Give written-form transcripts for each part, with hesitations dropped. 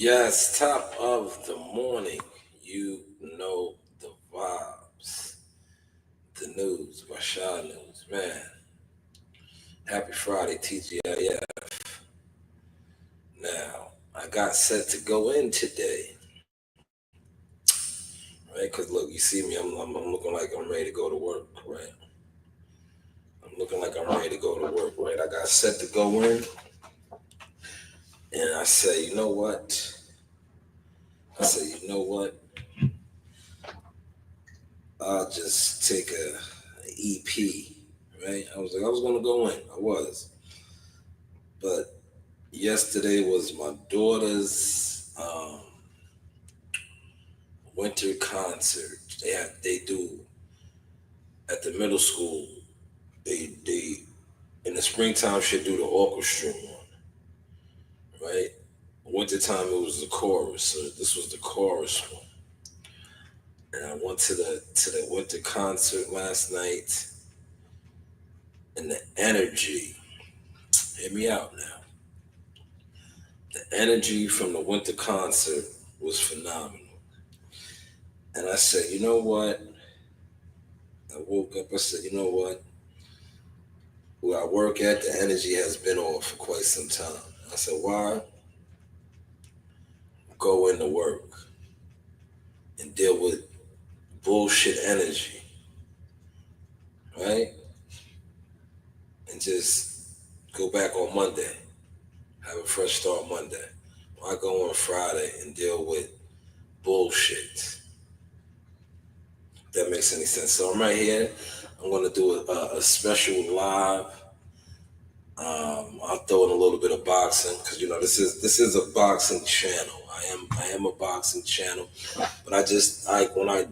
Yes, top of the morning. You know the vibes. The news by Shanewz. Man, happy Friday, TGIF. Now, I got set to go in today, right? Because look, you see me, I'm looking like I'm ready to go to work, right? I'm looking like I'm ready to go to work, right? I got set to go in, and I say, you know what? I'll just take a EP, right? I was gonna go in. I was. But yesterday was my daughter's winter concert. They do at the middle school. They in the springtime should do the orchestra one, right? Wintertime it was the chorus, so this was the chorus one. And I went to the winter concert last night, and the energy. Hear me out now. The energy from the winter concert was phenomenal. And I said, you know what? I woke up. I said, you know what? Where I work at, the energy has been off for quite some time. I said, why go into work and deal with bullshit energy, right? And just go back on Monday, have a fresh start Monday. Why go on Friday and deal with bullshit? If that makes any sense. So I'm right here. I'm going to do a special live. I'll throw in a little bit of boxing because this is a boxing channel. I am a boxing channel, but I when I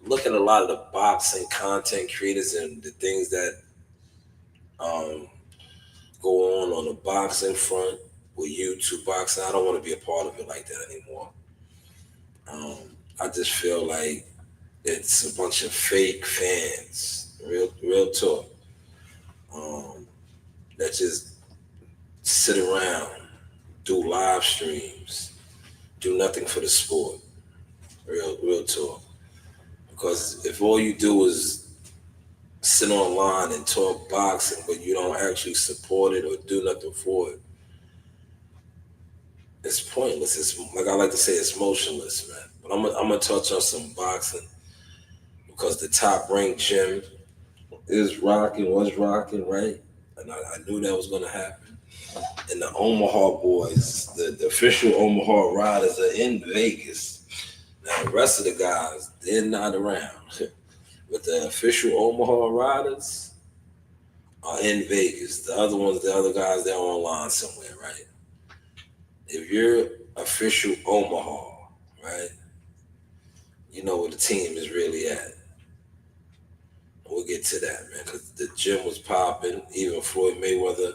look at a lot of the boxing content creators and the things that um, go on the boxing front with YouTube boxing, I don't want to be a part of it like that anymore. Um, I just feel like it's a bunch of fake fans, real talk, um, that just sit around, do live streams, do nothing for the sport. Real talk. Because if all you do is sit online and talk boxing, but you don't actually support it or do nothing for it, it's pointless. It's like I like to say, it's motionless, man. But I'm gonna touch on some boxing because the Top Rank gym is rocking, was rocking, right? And I knew that was gonna happen. And the Omaha boys, the official Omaha riders, are in Vegas. Now the rest of the guys, they're not around. But the official Omaha riders are in Vegas. The other ones, the other guys, they're online somewhere, right? If you're official Omaha, right, you know where the team is really at. We'll get to that, man, because the gym was popping. Even Floyd Mayweather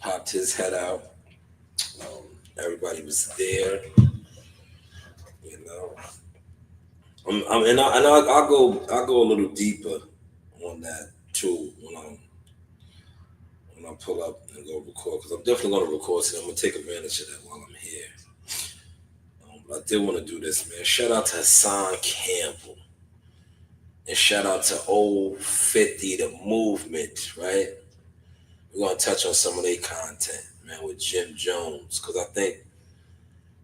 popped his head out. Everybody was there, you know. I'll go a little deeper on that too when I pull up and go record because I'm definitely going to record today. I'm going to take advantage of that while I'm here. I did want to do this, man. Shout out to Hassan Campbell and shout out to Old 50, the movement, right? We're going to touch on some of their content, man, with Jim Jones because I think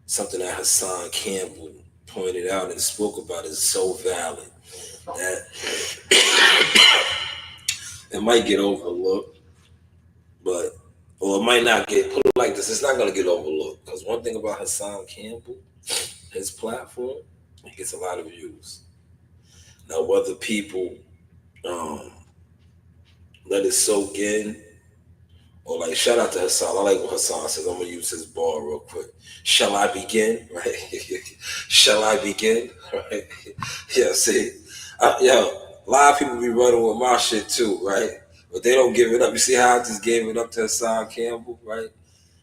something that Hassan Campbell pointed out and spoke about is so valid that it might get overlooked, but or it might not get put it like this. It's not going to get overlooked because one thing about Hassan Campbell, his platform, he gets a lot of views. Now, whether people um, let it soak in or like shout out to Hassan. I like what Hassan says. I'm gonna use his bar real quick. Shall I begin? Right? Shall I begin? Right? Yeah. See, a lot of people be running with my shit too, right? But they don't give it up. You see how I just gave it up to Hassan Campbell, right?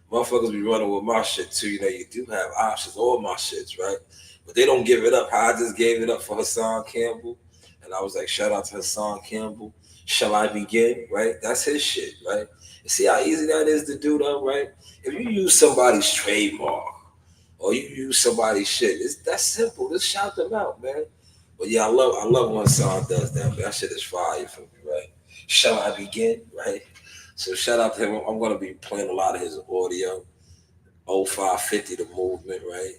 Motherfuckers be running with my shit too. You know, you do have options, all my shits, right? But they don't give it up. How I just gave it up for Hassan Campbell. And I was like, shout out to Hassan Campbell. Shall I begin? Right? That's his shit, right? You see how easy that is to do though, right? If you use somebody's trademark, or you use somebody's shit. It's that simple. Just shout them out, man. But yeah, I love when Hassan does that. Man. That shit is fire for me, right? Shall I begin? Right. So shout out to him. I'm gonna be playing a lot of his audio. 0550 the movement, right?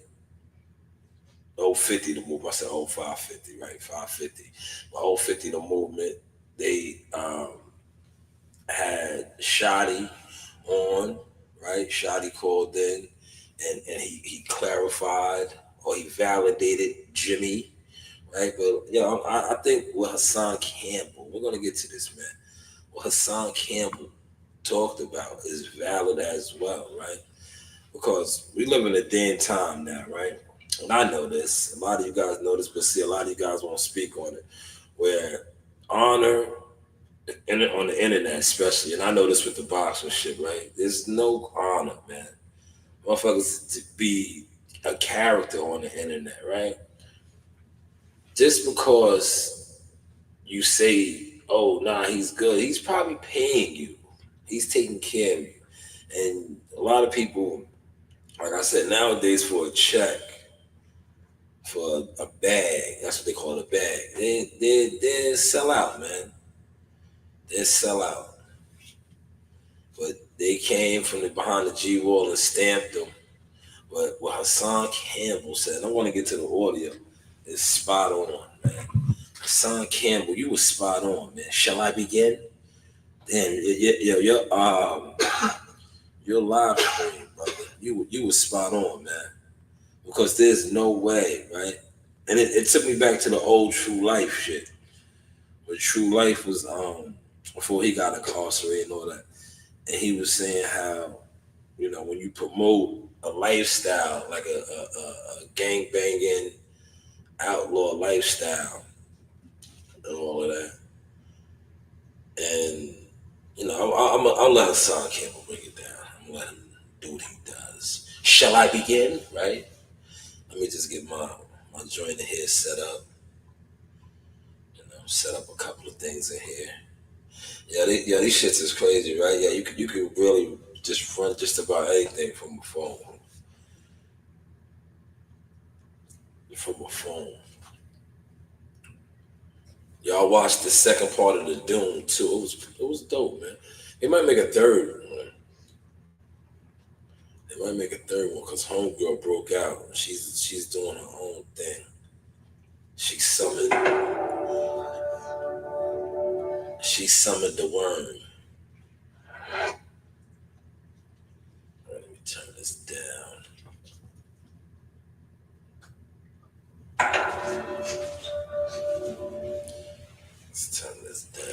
050 the movement. I said 0550, right? 550. But 050 the movement. They had Shotty on, right? Shotty called in and he clarified or he validated Jimmy, right? But I think with Hassan Campbell, we're gonna get to this, man. What Hassan Campbell talked about is valid as well, right? Because we live in a day and time now, right? And I know this. A lot of you guys know this, but see, a lot of you guys won't speak on it. Where honor on the internet, especially, and I know this with the boxing shit, right? There's no honor, man. Motherfuckers to be a character on the internet, right? Just because you say, "Oh, nah, he's good," he's probably paying you. He's taking care of you, and a lot of people, like I said, nowadays for a check, for a bag, that's what they call a bag. They sell out, man. They sell out. But they came from the behind the G wall and stamped them. But what Hassan Campbell said, I want to get to the audio, is spot on, man. Hassan Campbell, you was spot on, man. Shall I begin? Damn, your live stream, brother. You was spot on, man. Because there's no way, right? And it took me back to the old True Life shit. Where True Life was before he got incarcerated and all that. And he was saying how, when you promote a lifestyle, like a gang banging outlaw lifestyle and all of that. And, I'll let Hassan Campbell bring it down. I'm gonna let him do what he does. Shall I begin? Right? Let me just get my joint in here set up. Set up a couple of things in here. These shits is crazy, right? Yeah, you could really just run just about anything from a phone. From a phone. Y'all watched the second part of the Doom too. It was dope, man. They might make a third one. They might make a third one because Homegirl broke out. She's doing her own thing. She summoned the worm. Let me turn this down. Let's turn this down.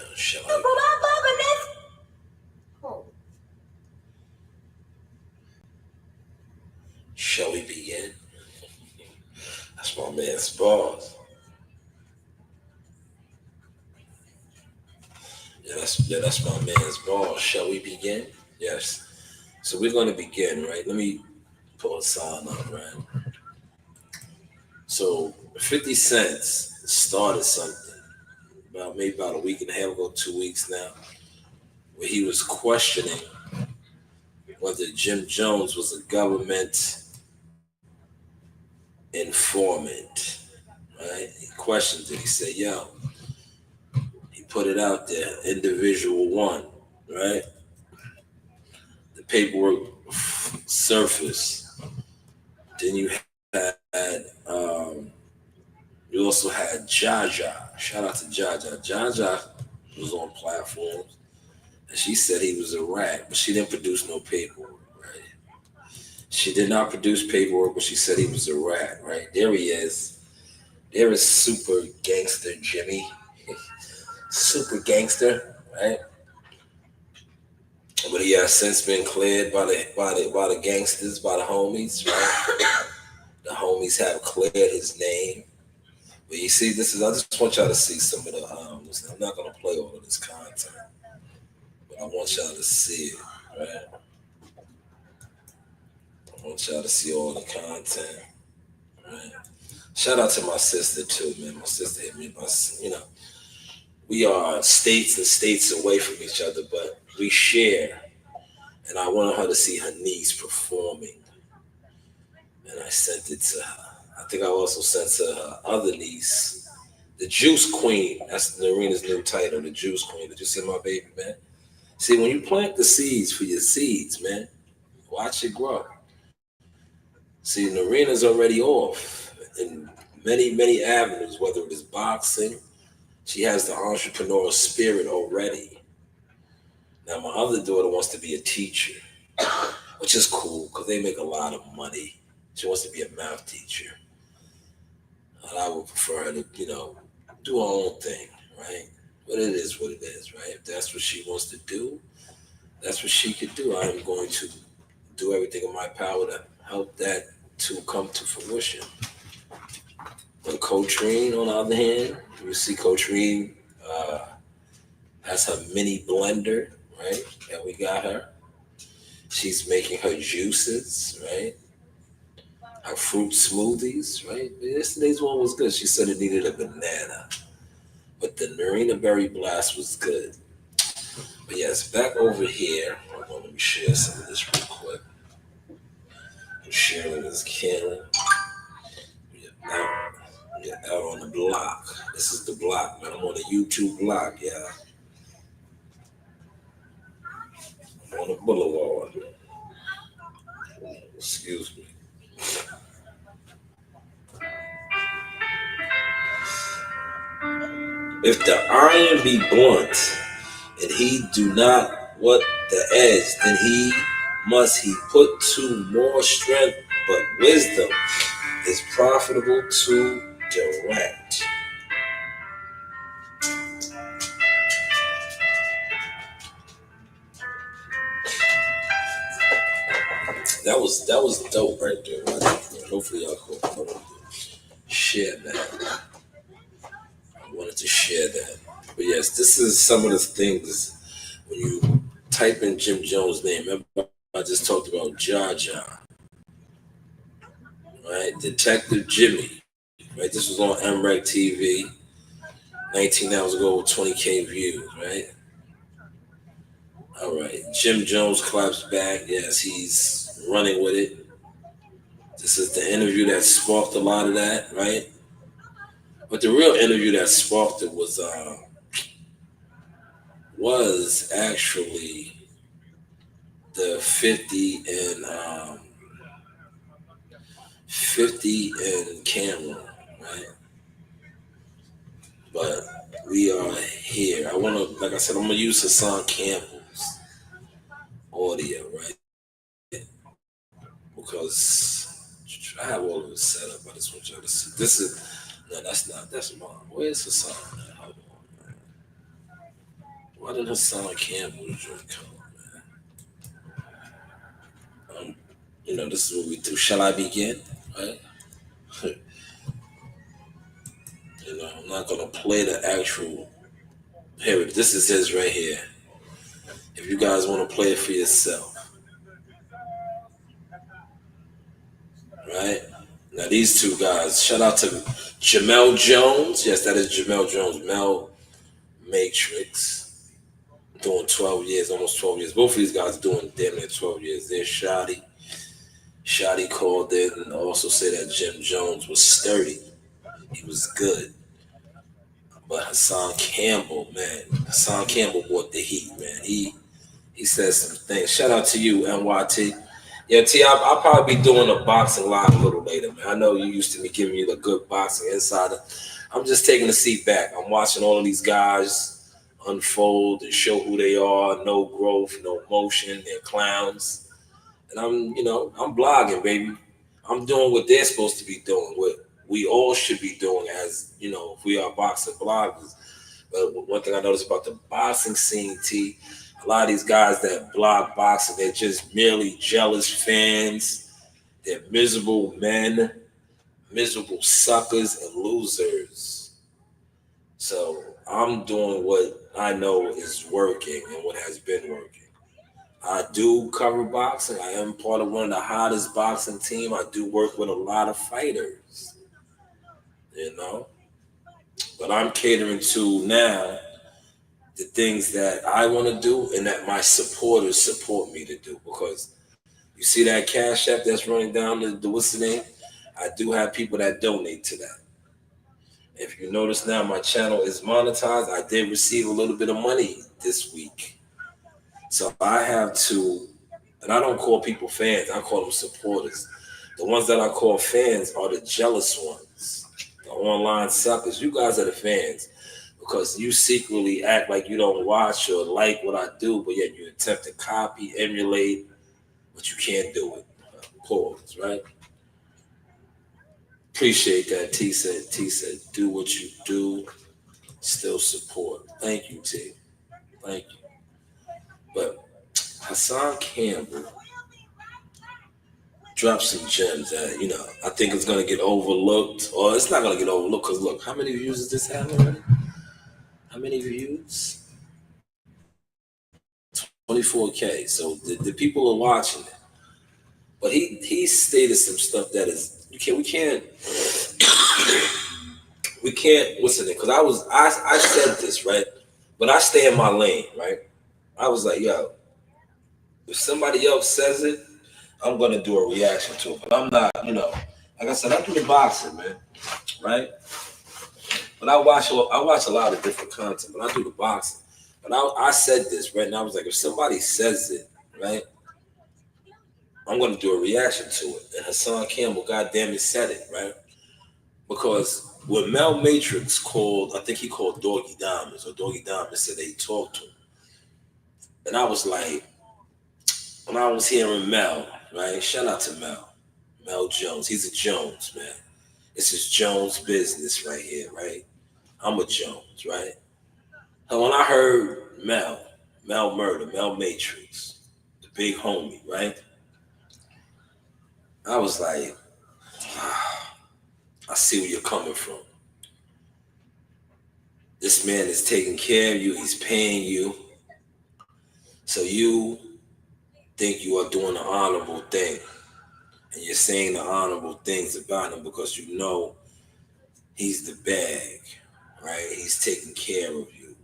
Shall we begin? That's my man's boss. That's my man's boss. Shall we begin? Yes. So we're gonna begin, right? Let me pull a sign up, right? So 50 Cents started something about a week and a half ago, 2 weeks now, where he was questioning whether Jim Jones was a government informant. Right? He questioned it. He said, "Yo," he put it out there, individual one, right? The paperwork surfaced. Then you also had Jaja. Shout out to Jaja. Jaja was on platforms, and she said he was a rat, but she didn't produce no paperwork, right? She did not produce paperwork, but she said he was a rat, right? There he is. There is super gangster Jimmy. Super gangster, right? But he has since been cleared by the gangsters, by the homies, right? The homies have cleared his name. But you see, I just want y'all to see some of the I'm not gonna play all of this content, but I want y'all to see it, right? I want y'all to see all the content, right? Shout out to my sister too, man. My sister hit me, we are states and states away from each other, but we share. And I wanted her to see her niece performing and I sent it to her. I think I also sent to her other niece, the Juice Queen. That's Narina's new title, the Juice Queen. Did you see my baby, man? See, when you plant the seeds for your seeds, man, watch it grow. See, Narina's already off in many, many avenues, whether it is boxing. She has the entrepreneurial spirit already. Now, my other daughter wants to be a teacher, which is cool because they make a lot of money. She wants to be a math teacher. And I would prefer her to, do her own thing, right? But it is what it is, right? If that's what she wants to do, that's what she could do. I am going to do everything in my power to help that to come to fruition. But Coach Reen, on the other hand, you see Coach Reen has her mini blender, right? And we got her. She's making her juices, right? Her fruit smoothies, right? Yesterday's one was good. She said it needed a banana. But the Narina Berry Blast was good. But yes, back over here. Hold on, let me share some of this real quick. Sharing is caring. Out on the block. This is the block, man. I'm on the YouTube block, yeah. I'm on the boulevard. Excuse me. If the iron be blunt, and he do not what the edge, then he put to more strength, but wisdom is profitable to direct. That was dope right there. Right? Hopefully y'all could share that. I wanted to share that. But yes, this is some of the things when you type in Jim Jones' name. Remember, I just talked about Jaja, right? Detective Jimmy, right? This was on MREC TV 19 hours ago with 20K views, right? All right. Jim Jones claps back. Yes, he's running with it. This is the interview that sparked a lot of that, right? But the real interview that sparked it was actually the 50 and Cameron, right? But we are here. I want to, like I said, I'm gonna use Hassan Campbell's audio, right? Because I have all of it set up. I just want y'all to see. This is no, that's mine. Where's Hassan? Hold on, man. Why did Hassan Campbell's drink come? This is what we do. Shall I begin? Right? I'm not gonna play the actual. Here, this is his right here. If you guys want to play it for yourself, right? Now these two guys. Shout out to Jamel Jones. Yes, that is Jamel Jones. Mel Matrix doing 12 years, almost 12 years. Both of these guys doing damn near 12 years. There's Shotty. Shotty called in and also said that Jim Jones was sturdy. He was good. But Hassan Campbell, man, Hassan Campbell brought the heat, man. He said some things. Shout out to you, NYT. Yeah, I'll probably be doing a boxing live a little later, man. I know you used to be giving me the good boxing insider. I'm just taking a seat back. I'm watching all of these guys unfold and show who they are. No growth, no motion. They're clowns. And I'm blogging, baby. I'm doing what they're supposed to be doing, what we all should be doing as, if we are boxing bloggers. But one thing I noticed about the boxing scene, a lot of these guys that blog boxing, they're just merely jealous fans. They're miserable men, miserable suckers and losers. So I'm doing what I know is working and what has been working. I do cover boxing. I am part of one of the hottest boxing team. I do work with a lot of fighters, But I'm catering to now the things that I want to do and that my supporters support me to do. Because You see that cash app that's running down the what's the name? I do have people that donate to that. If you notice now, my channel is monetized. I did receive a little bit of money this week. So I have to, and I don't call people fans, I call them supporters. The ones that I call fans are the jealous ones, the online suckers. You guys are the fans because you secretly act like you don't watch or like what I do, but yet you attempt to copy, emulate, but you can't do it. Pause, right? Appreciate that. T said, do what you do, still support. Thank you, T. Thank you. But Hassan Campbell dropped some gems that, I think it's going to get overlooked. Or it's not going to get overlooked because, look, how many views does this have already? How many views? 24K. So the people are watching it. But he stated some stuff that is, we can't, what's in it? Because I said this, right? But I stay in my lane, right? I was like, yo, if somebody else says it, I'm gonna do a reaction to it. But I'm not, like I said, I do the boxing, man, right? But I watch a lot of different content, but I do the boxing. But I said this, right? And I was like, if somebody says it, right, I'm gonna do a reaction to it. And Hassan Campbell, goddamn it, said it, right? Because when Mel Matrix called, I think he called Doggy Diamonds, or Doggy Diamonds said that he talked to him. And I was like, when I was hearing Mel, right? Shout out to Mel Jones. He's a Jones, man. This is Jones business right here, right? I'm a Jones, right? And when I heard Mel Murder, Mel Matrix, the big homie, right? I was like, I see where you're coming from. This man is taking care of you. He's paying you. So you think you are doing the honorable thing. And you're saying the honorable things about him because you know he's the bag, right? He's taking care of you.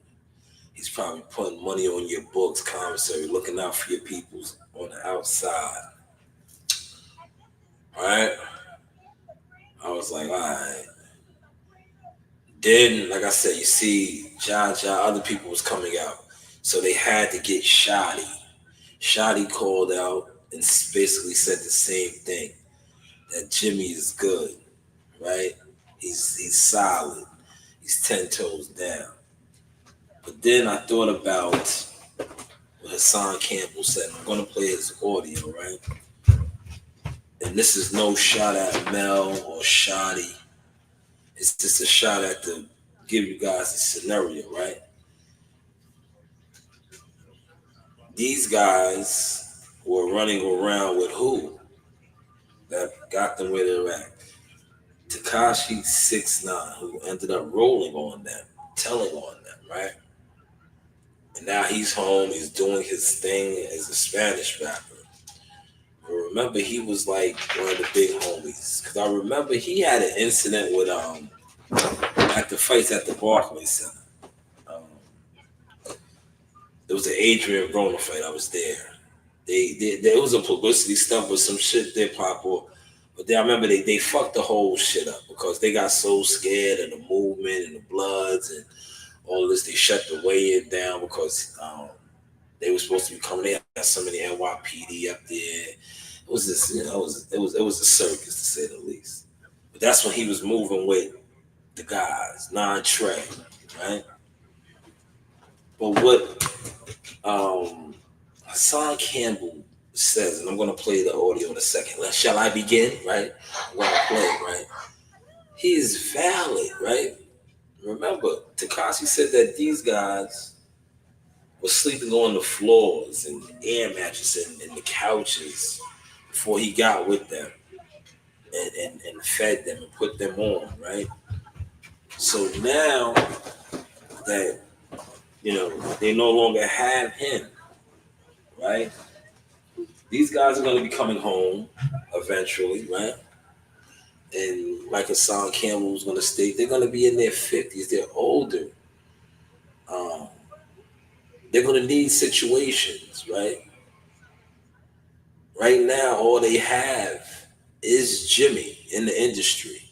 He's probably putting money on your books, commissary, looking out for your peoples on the outside. All right? I was like, all right. Then, like I said, you see, other people was coming out. So they had to get Shotty. Shotty called out and basically said the same thing. That Jimmy is good, right? He's solid. He's 10 toes down. But then I thought about what Hassan Campbell said. I'm going to play his audio, right? And this is no shot at Mel or Shotty. It's just a shot at to give you guys a scenario, right? These guys were running around with who? That got them where they're at. Tekashi 6ix9ine, who ended up rolling on them, telling on them, right? And now he's home, he's doing his thing as a Spanish rapper. But remember, he was like one of the big homies. Because I remember he had an incident with at the fights at the Barclays Center. There was an Adrian Broner fight. I was there. There was a publicity stuff with some shit they pop up. But then I remember they fucked the whole shit up because they got so scared of the movement and the Bloods and all this. They shut the weigh-in down because they were supposed to be coming. They had some of the NYPD up there. It was this, it was a circus to say the least. But that's when he was moving with the guys, non-Trey, right? But what Hassan Campbell says, and I'm going to play the audio in a second. Shall I begin? Right? I'm going to play, right? He is valid, right? Remember, Tekashi said that these guys were sleeping on the floors and air mattresses and the couches before he got with them and fed them and put them on, right? So now that, they no longer have him, right? These guys are going to be coming home eventually, right? And like Hassan Campbell was going to state, they're going to be in their 50s. They're older. They're going to need situations, right? Right now, all they have is Jimmy in the industry.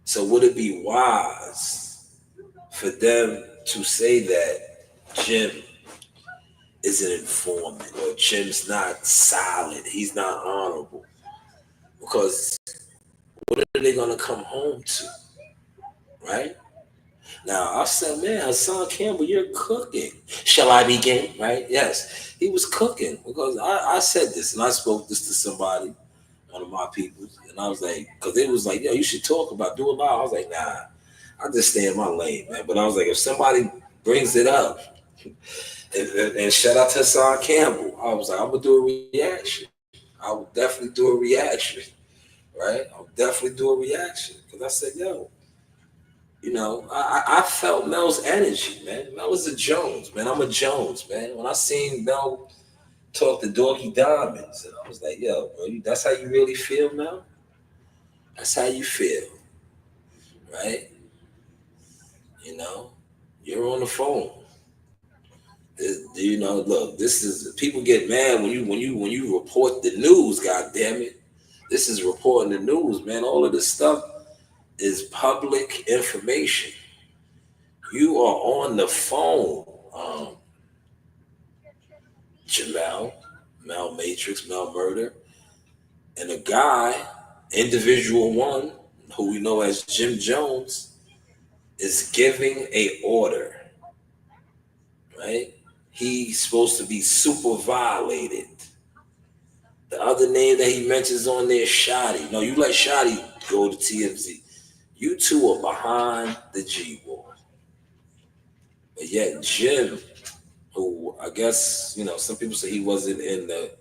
So would it be wise for them to say that Jim is an informant or Jim's not solid, he's not honorable? Because what are they gonna come home to, right? Now I said, man, Hassan Campbell, you're cooking. Shall I begin? Right? Yes, he was cooking because I said this and I spoke this to somebody, one of my people, and I was like, because it was like, yo, you should talk about do it loud. I was like, nah, I just stay in my lane, man. But I was like, if somebody brings it up, and shout out to Hassan Campbell, I was like, I'm gonna do a reaction. I would definitely do a reaction, right? I would definitely do a reaction because I said, yo, I felt Mel's energy, man. Mel was a Jones, man. I'm a Jones, man. When I seen Mel talk to Doggy Diamonds, and I was like, yo, bro, that's how you really feel, Mel? That's how you feel, right? You know, you're on the phone. Look, this is people get mad when you report the news. God damn it, this is reporting the news, man. All of this stuff is public information. You are on the phone, Jamel, Mel Matrix, Mel Murder, and a guy, individual one, who we know as Jim Jones, is giving a order, right? He's supposed to be super violated. The other name that he mentions on there is Shotty. No, you let Shotty go to TMZ. You two are behind the G War. But yet Jim, who I guess, some people say he wasn't in the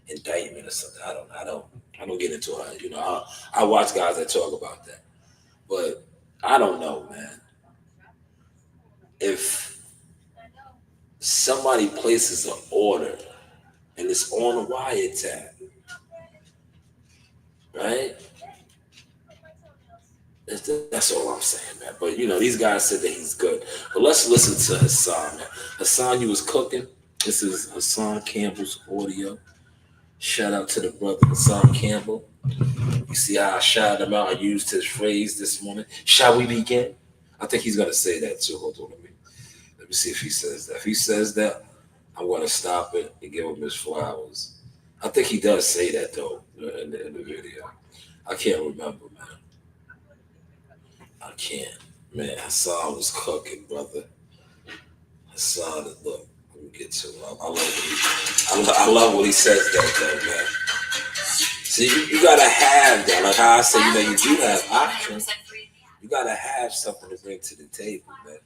indictment or something. I don't get into it. I watch guys that talk about that. But I don't know, man. If somebody places an order and it's on a wiretap, right? That's all I'm saying, man. But these guys said that he's good. But let's listen to Hassan, man. Hassan, you was cooking. This is Hassan Campbell's audio. Shout out to the brother Hassan Campbell. You see how I shouted him out? I used his phrase this morning. Shall we begin? I think he's gonna say that too. Hold on, let me see if he says that. If he says that, I'm gonna stop it and give him his flowers. I think he does say that though in the video. I can't remember, man. I can't. Man, Hassan was cooking, brother. Hassan, look, let me get to it. I love what he says that though, man. See, you gotta have that. Like how I say, you do have options. You gotta have something to bring to the table, man.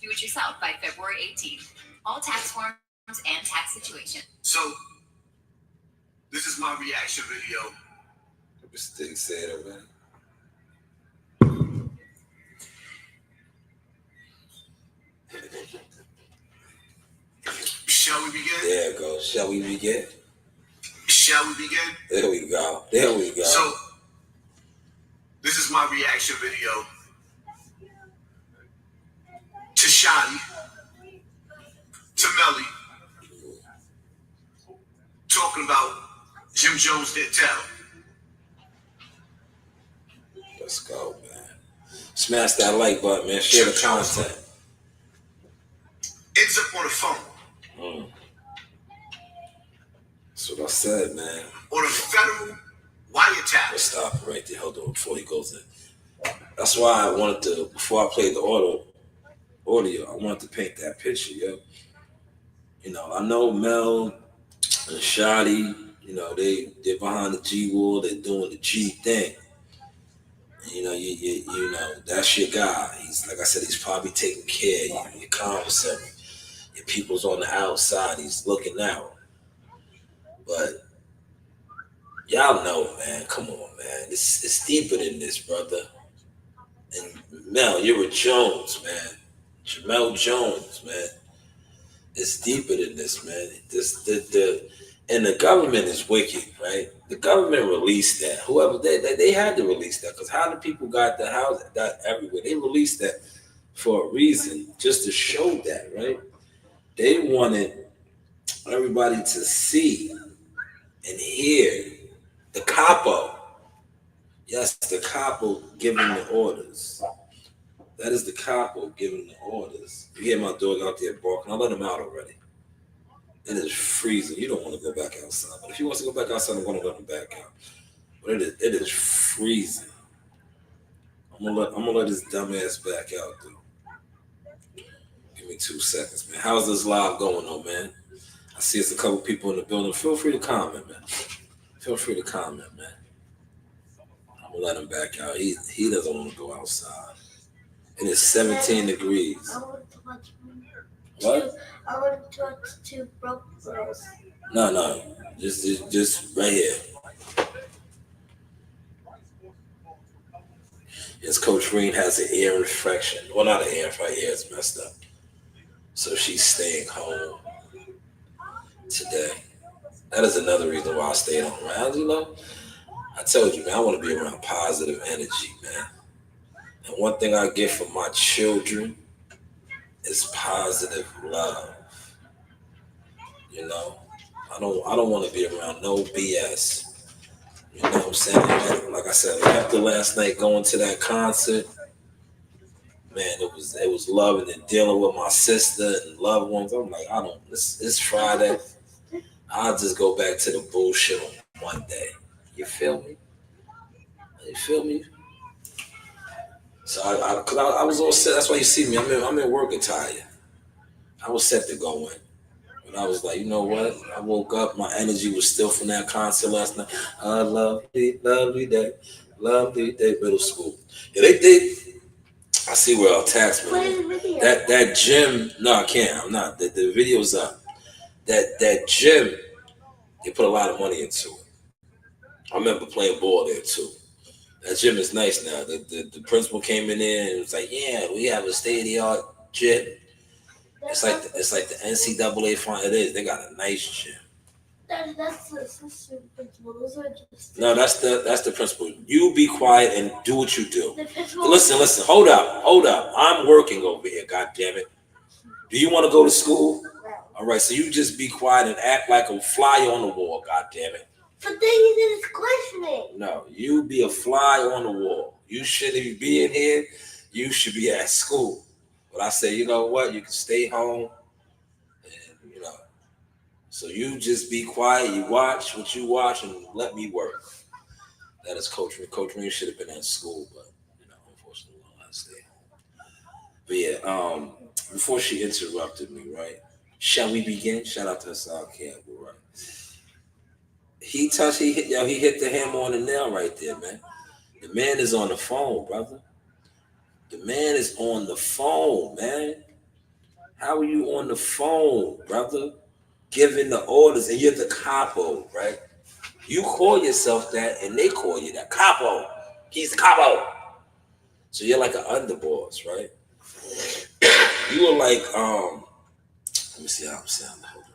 Do it yourself by February 18th. All tax forms and tax situation. So, this is my reaction video. This thing said it, man. Shall we begin? There it goes. Shall we begin? Shall we begin? There we go. There we go. So, this is my reaction video to Shotty, to Melly, talking about Jim Jones didn't tell. Let's go, man. Smash that like button, man. Share the content. Ends up on the phone. That's what I said, man. On a federal wiretap. Let's stop it right there. Hold on before he goes in. That's why I wanted to, before I played the audio, I wanted to paint that picture, yo. I know Mel and Shotty, they're behind the G wall, they're doing the G thing. That's your guy. He's, like I said, he's probably taking care of you. You're conversing. Your people's on the outside. He's looking out. But y'all know, man. Come on, man. It's deeper than this, brother. And Mel, you're a Jones, man. Jamel Jones, man. It's deeper than this, man. And the government is wicked, right? The government released that. Whoever they had to release that because how the people got the house got everywhere. They released that for a reason, just to show that, right? They wanted everybody to see And here, the capo, yes, the capo giving the orders. That is the capo giving the orders. You hear my dog out there barking. I let him out already. It is freezing. You don't want to go back outside. But if he wants to go back outside, I'm going to let him back out. But it is freezing. I'm gonna let his dumb ass back out, though. Give me 2 seconds, man. How's this live going, though, man? I see it's a couple people in the building. Feel free to comment, man. Feel free to comment, man. I'm gonna let him back out. He doesn't want to go outside. And it's 17 degrees. I want to watch What? I want to watch two broke girls. No. Just right here. Yes, Coach Green has an ear infection. Well, not an ear infection. Her ear is messed up. So she's staying home today. That is another reason why I stayed around, you know? I told you, man, I want to be around positive energy, man. And one thing I get from my children is positive love. You know? I don't want to be around no BS. You know what I'm saying? Like I said, after last night going to that concert, man, it was loving and dealing with my sister and loved ones. I'm like, it's Friday. I'll just go back to the bullshit on Monday. You feel me? You feel me? So I was all set. That's why you see me. I'm in work attire. I was set to go in. And I was like, you know what? I woke up, my energy was still from that concert last night. A lovely day, middle school. Yeah, they I see where I'll tax me. Play the video. That gym, no, I can't. I'm not. The video's up. That gym, they put a lot of money into it. I remember playing ball there too. That gym is nice now. The principal came in there and was like, yeah, we have a state-of-the-art gym. It's like the NCAA final. It is. They got a nice gym. That's the assistant principal. Those are just No, that's the principal. You be quiet and do what you do. the principal. Listen. Hold up. I'm working over here. God damn it. Do you want to go to school? All right. So you just be quiet and act like a fly on the wall. God damn it. But then you did his questioning. No, you be a fly on the wall. You shouldn't be in here. You should be at school. But I say, you know what? You can stay home, and you know. So you just be quiet. You watch what you watch, and let me work. That is Coach Green. Coach Green should have been at school, but unfortunately, I had to stay home. But yeah, before she interrupted me, right? Shall we begin? Shout out to Hassan Campbell, right? He hit the hammer on the nail right there, man. The man is on the phone, brother. The man is on the phone, man. How are you on the phone, brother? Giving the orders, and you're the capo, right? You call yourself that, and they call you that. Capo. He's the capo. So you're like an underboss, right? You were like, let me see how I'm sounding. Hold on.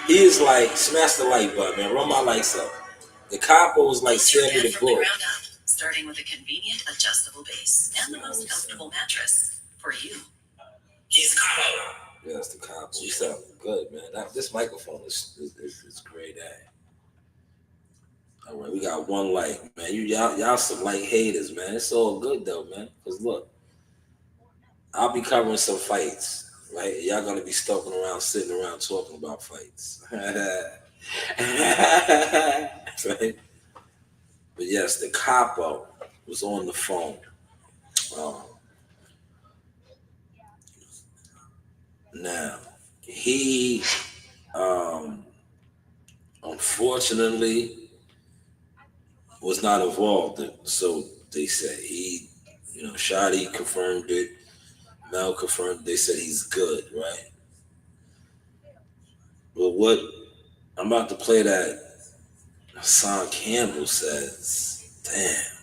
He is like, smash the like button, man. Run my lights up. The capo is like Sammy the Bull. Starting with a convenient adjustable base and the most comfortable mattress for you. He's capo. Yeah, that's the capo. You sound good, man. This microphone is great, All right, we got one light, man. Y'all some light haters, man. It's all good though, man. Cause look, I'll be covering some fights, right? Y'all gonna be stalking around, sitting around talking about fights. Right? But yes, the capo was on the phone. Now, he unfortunately was not involved. So they said Shadi confirmed it. Mel confirmed. They said he's good, right? But what I'm about to play that Hassan Campbell says, damn.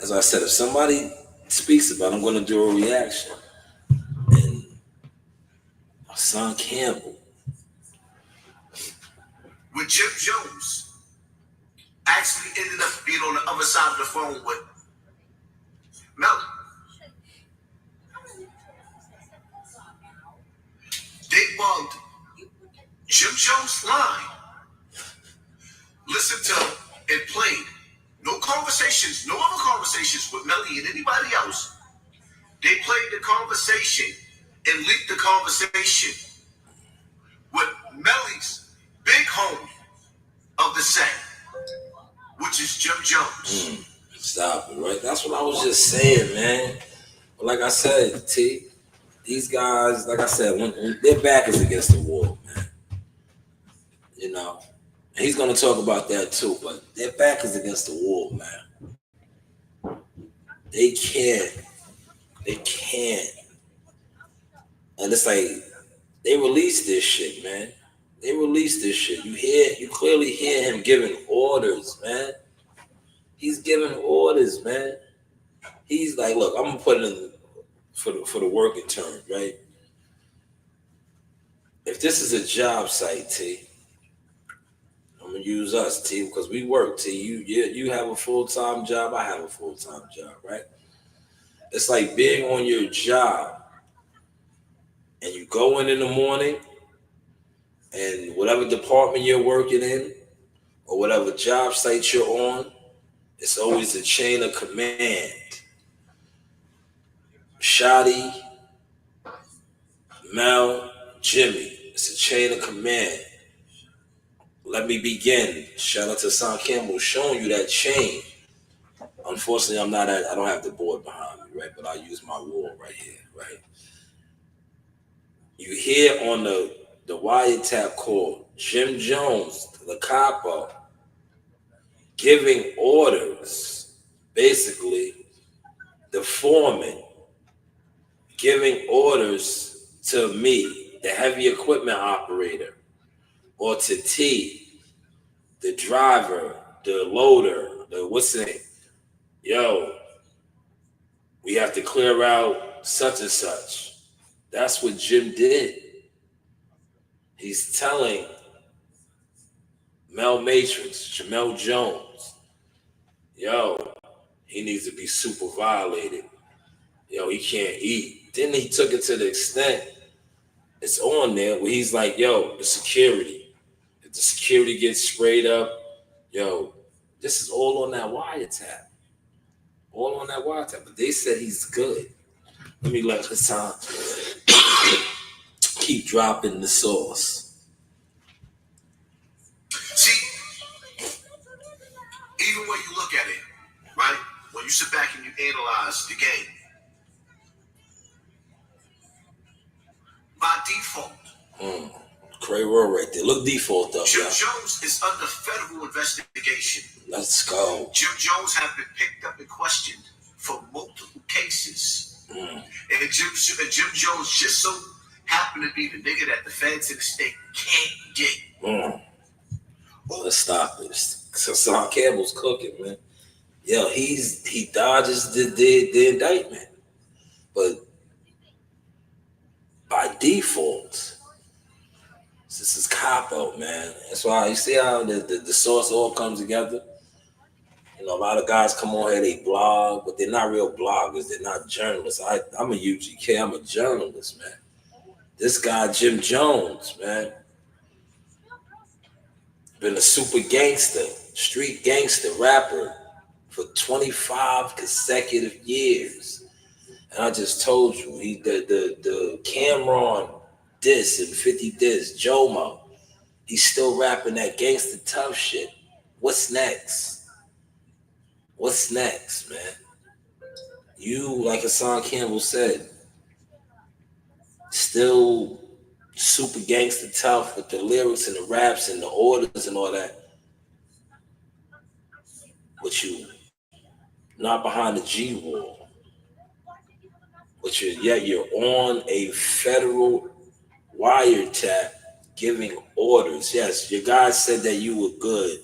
As I said, if somebody speaks about it, I'm going to do a reaction. And Hassan Campbell. When Jim Jones actually ended up being on the other side of the phone with Mel, they bugged Jim Jones' line. Listen to and played. No conversations, no other conversations with Melly and anybody else. They played the conversation and leaked the conversation with Melly's big homie of the set, which is Jim Jones. Stop it, right? That's what I was just saying, man. But like I said, T, these guys, like I said, when their back is against the wall, man. You know, and he's gonna talk about that too. But their back is against the wall, man. They can't. They can't. And it's like they released this shit, man. They released this shit. You clearly hear him giving orders, man. He's giving orders, man. He's like, look, I'm gonna put it in for the working term, right? If this is a job site, T, I'm gonna use us, T, because we work, T. You have a full-time job, I have a full-time job, right? It's like being on your job and you go in the morning and whatever department you're working in or whatever job site you're on, it's always a chain of command. Shotty, Mel, Jimmy. It's a chain of command. Let me begin. Shout out to Son Campbell showing you that chain. Unfortunately, I don't have the board behind me, right? But I use my wall right here, right? You hear on the wiretap call, Jim Jones, the capo, giving orders, basically, the foreman, giving orders to me, the heavy equipment operator, or to T, the driver, the loader, the what's it? Yo, we have to clear out such and such. That's what Jim did. He's telling Mel Matrix, Jamel Jones, yo, he needs to be super violated. Yo, he can't eat. Then he took it to the extent it's on there where he's like, yo, the security. If the security gets sprayed up, yo, this is all on that wiretap. All on that wiretap. But they said he's good. Let me let Hassan keep dropping the sauce. See, even when you look at it, right? When you sit back and you analyze the game, by default, Cray Rowe right there. Look default up. Jim Yeah. Jones is under federal investigation. Let's go. Jim Jones has been picked up and questioned for multiple cases. And Jim Jones just so happened to be the nigga that the feds in the state can't get. Let's stop this. So Son Campbell's cooking, man. Yo, he dodges the indictment. But by default, this is cop-out, man. That's why you see how the source all comes together. You know, a lot of guys come on here, they blog, but they're not real bloggers. They're not journalists. I'm a UGK. I'm a journalist, man. This guy, Jim Jones, man, been a super gangster, street gangster rapper for 25 consecutive years. And I just told you, the Cameron diss and 50 diss, Jomo, he's still rapping that gangster tough shit. What's next? What's next, man? You, like Hassan Campbell said, still super gangster tough with the lyrics and the raps and the orders and all that. But you not behind the G wall. But you're on a federal wiretap giving orders. Yes, your guys said that you were good,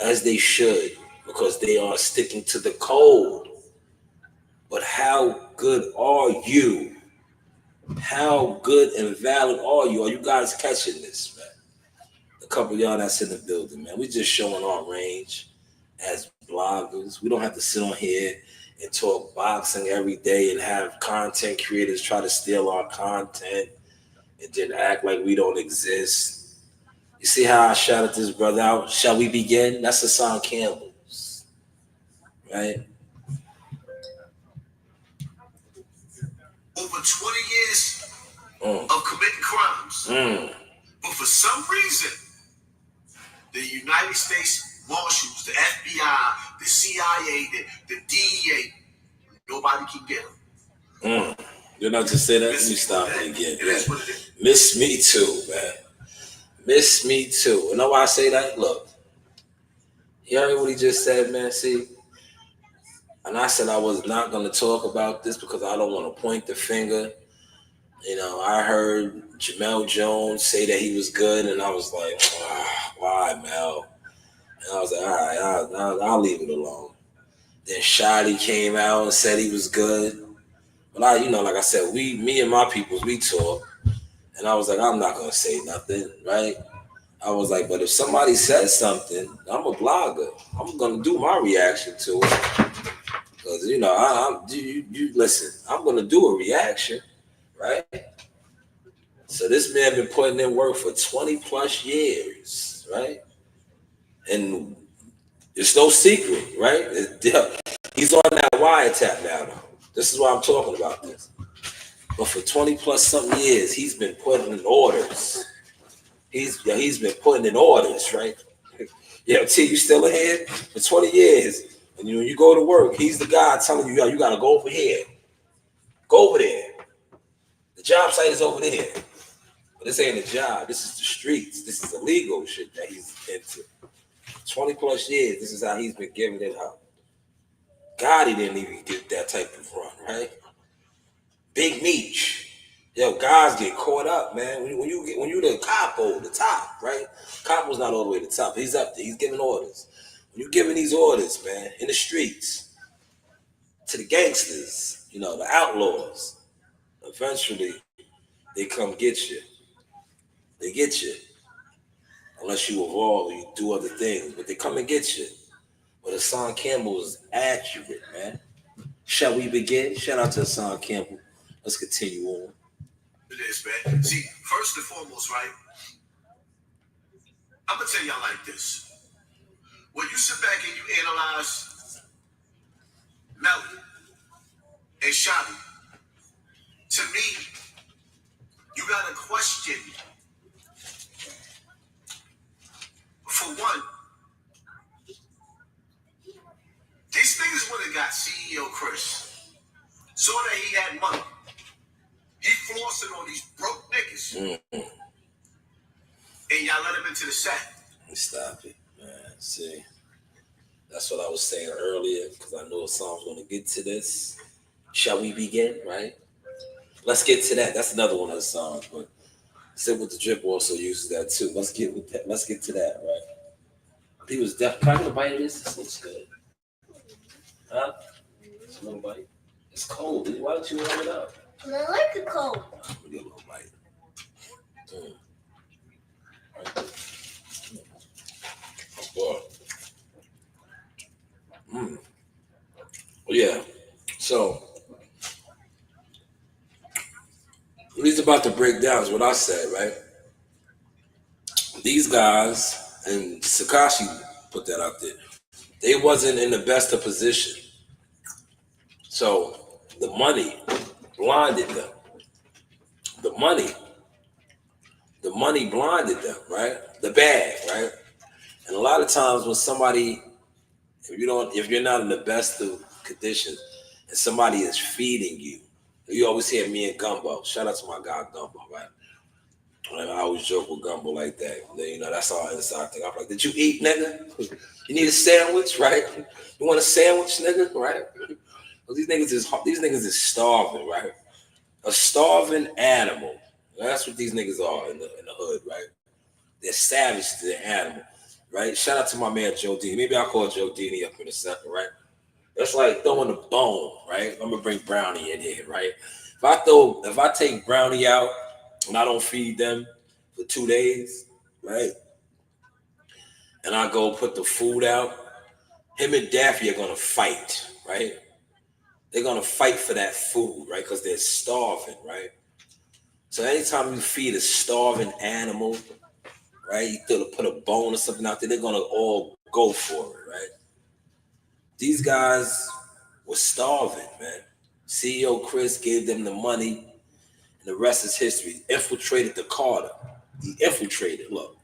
as they should, because they are sticking to the code. But how good are you? How good and valid are you? Are you guys catching this, man? A couple of y'all that's in the building, man. We just showing our range as bloggers. We don't have to sit on here and talk boxing every day and have content creators try to steal our content. and then act like we don't exist. You see how I shouted this brother out? Shall we begin? That's the song Campbell's, right? Over 20 years of committing crimes. But for some reason, the United States Marshals, the FBI, the CIA, the DEA, nobody can get him. You're not to say that? Let me stop it again. Miss me too, man. Miss me too. You know why I say that? Look, you heard what he just said, man. See? And I said I was not going to talk about this because I don't want to point the finger. You know, I heard Jamel Jones say that he was good, and I was like, why, Mel? And I was like, all right, I'll leave it alone. Then Shotty came out and said he was good. But like I said, me and my peoples, we talk. And I was like, I'm not going to say nothing, right? I was like, but if somebody says something, I'm a blogger. I'm going to do my reaction to it. Because, you listen, I'm going to do a reaction, right? So this man been putting in work for 20 plus years, right? And it's no secret, right? He's on that wiretap now, though. This is why I'm talking about this. But for 20 plus something years, he's been putting in orders. He's been putting in orders, right? Yeah, T, you still ahead? For 20 years. And when you go to work, he's the guy telling you, yo, you got to go over here. Go over there. The job site is over there. But this ain't a job. This is the streets. This is illegal shit that he's into. 20 plus years, this is how he's been giving it up. God, he didn't even get that type of run, right? Big Meech. Yo, guys get caught up, man. When you the capo, the top, right? Capo's not all the way to the top. He's up there. He's giving orders. When you're giving these orders, man, in the streets, to the gangsters, the outlaws, eventually they come get you. They get you. Unless you evolve or you do other things. But they come and get you. But Hassan Campbell is accurate, man. Shall we begin? Shout out to Hassan Campbell. Let's continue on. It is, man. See, first and foremost, right? I'm going to tell y'all like this. When you sit back and you analyze Melly and Shotty, to me, you got to question, for one, these niggas would have got CEO Chris, saw that he had money. He flossing on these broke niggas. And y'all let him into the set. Stop it, man. See, that's what I was saying earlier because I know Hassan's going to get to this. Shall we begin, right? Let's get to that. That's another one of the songs, but Sit with the Drip also uses that too. Let's get with that. Let's get to that, right? He was definitely. Can I get a bite of this? This looks good. Huh? It's a little bite. It's cold. Why don't you warm it up? I like the cold. Let me get a little bite. Well, yeah. So what he's about to break down is what I said, right? These guys, and Sakashi put that out there, they wasn't in the best of position. So the money blinded them. The money blinded them, right? The bag, right? And a lot of times when somebody, if you're not in the best of conditions and somebody is feeding you, you always hear me and Gumbo. Shout out to my guy Gumbo, right? And I always joke with Gumbo like that. That's all inside thing. I'm like, did you eat, nigga? You need a sandwich, right? You want a sandwich, nigga, right? These niggas is starving, right? A starving animal. That's what these niggas are in the hood, right? They're savage to the animal, right? Shout out to my man Joe Dini. Maybe I'll call Joe Dini up in a second, right? That's like throwing a bone, right? I'm gonna bring Brownie in here, right? If I take Brownie out and I don't feed them for 2 days, right? And I go put the food out, him and Daffy are gonna fight, right? They're gonna fight for that food, right? Because they're starving, right? So anytime you feed a starving animal, right, you could put a bone or something out there, they're gonna all go for it, right? These guys were starving, man. CEO Chris gave them the money, and the rest is history. Infiltrated the Carter. He infiltrated. Look,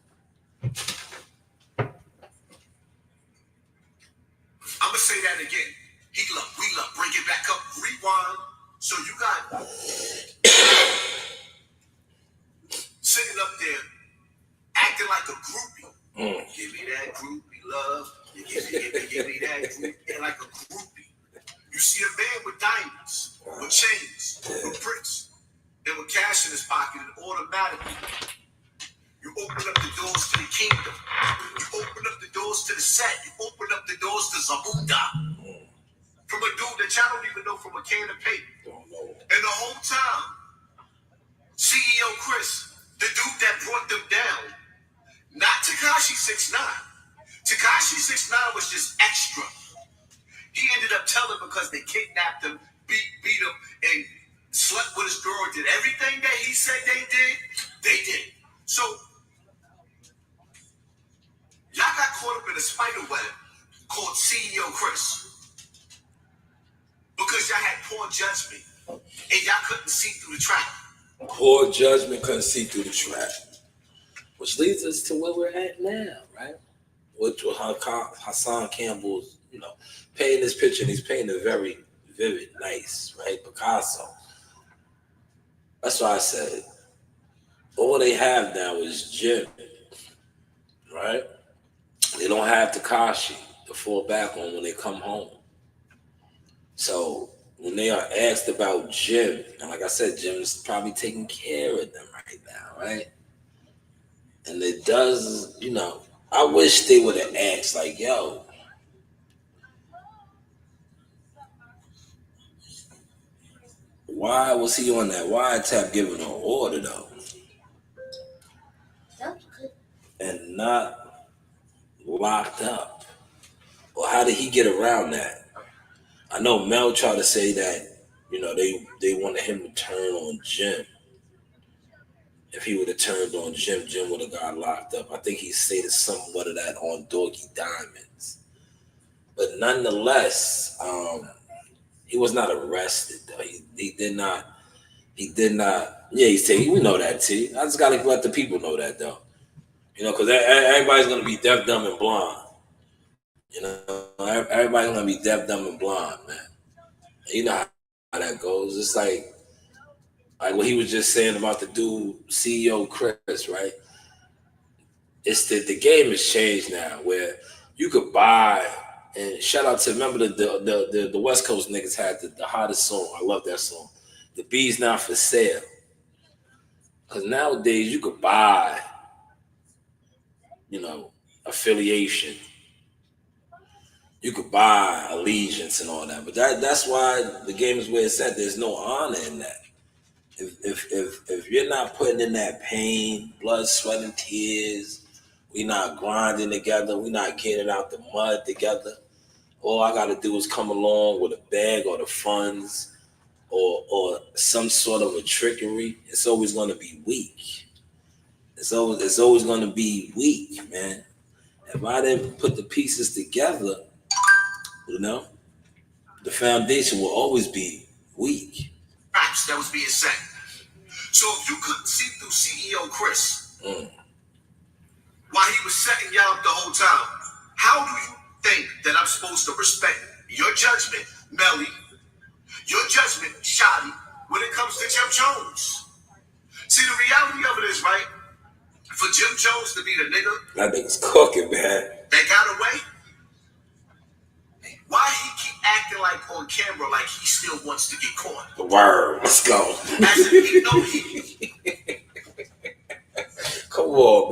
I'm gonna say that again. He love, we love. Bring it back up. Rewind. So you got sitting up there acting like a groupie. Give me that groupie love. Give me that groupie like a groupie. You see a man with diamonds, with chains, with bricks, and with cash in his pocket, and automatically you open up the doors to the kingdom. You open up the doors to the set. You open up the doors to Zamunda. From a dude that y'all don't even know from a can of paper. And the whole time, CEO Chris, the dude that brought them down, not Tekashi 6ix9ine. Tekashi 6ix9ine was just extra. He ended up telling because they kidnapped him, beat him, and slept with his girl, did everything that he said they did. So, y'all got caught up in a spider web called CEO Chris. Because y'all had poor judgment and y'all couldn't see through the trap. poor judgment, couldn't see through the trap. Which leads us to where we're at now, right? Which was Hassan Campbell's, painting this picture, and he's painting it very vivid, nice, right? Picasso. That's why I said all they have now is Jim, right? They don't have Tekashi to fall back on when they come home. So when they are asked about Jim, and like I said, Jim's probably taking care of them right now, right? And it does, I wish they would have asked, like, yo, why was he on that wiretap giving an order, though? And not locked up? Or how did he get around that? I know Mel tried to say that, they wanted him to turn on Jim. If he would have turned on Jim, Jim would have got locked up. I think he stated somewhat of that on Doggy Diamonds. But nonetheless, he was not arrested, though. He did not. Yeah, he said, we know that, T. I just got to let the people know that, though. Because everybody's going to be deaf, dumb, and blind. Everybody's going to be deaf, dumb, and blind, man. And you know how that goes. It's like what he was just saying about the dude, CEO Chris, right? It's the game has changed now where you could buy, and shout out to, remember the West Coast niggas had the hottest song. I love that song. The B's Not For Sale. Because nowadays you could buy, affiliation. You could buy allegiance and all that. But that's why the game is where it's at. There's no honor in that. If you're not putting in that pain, blood, sweat, and tears, we're not grinding together, we're not getting out the mud together, all I got to do is come along with a bag or the funds or some sort of a trickery, it's always going to be weak. It's always going to be weak, man. If I didn't put the pieces together, the foundation will always be weak. Raps that was being said. So if you couldn't see through CEO Chris while he was setting y'all up the whole time, how do you think that I'm supposed to respect your judgment, Melly, your judgment, Shotty, when it comes to Jim Jones? See, the reality of it is, right, for Jim Jones to be the nigga that nigga's cooking, man, that got away, why he keep acting like on camera like he still wants to get caught? The word, let's go. As if he know he. Come on,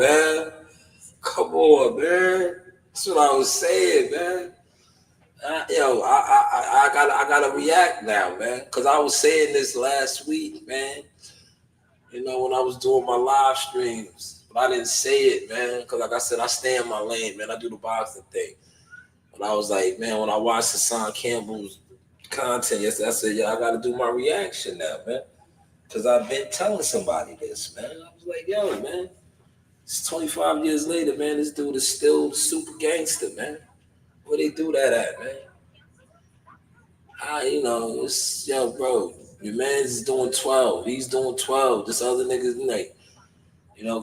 man. That's what I was saying, man. I gotta react now, man, because I was saying this last week, man. When I was doing my live streams, but I didn't say it, man, because like I said, I stay in my lane, man. I do the boxing thing. But I was like, man, when I watched Hassan Campbell's content yesterday, I said, I got to do my reaction now, man. Because I've been telling somebody this, man. I was like, yo, man, it's 25 years later, man. This dude is still super gangster, man. Where they do that at, man? It's, yo, bro, your man's doing 12. He's doing 12. This other nigga's like,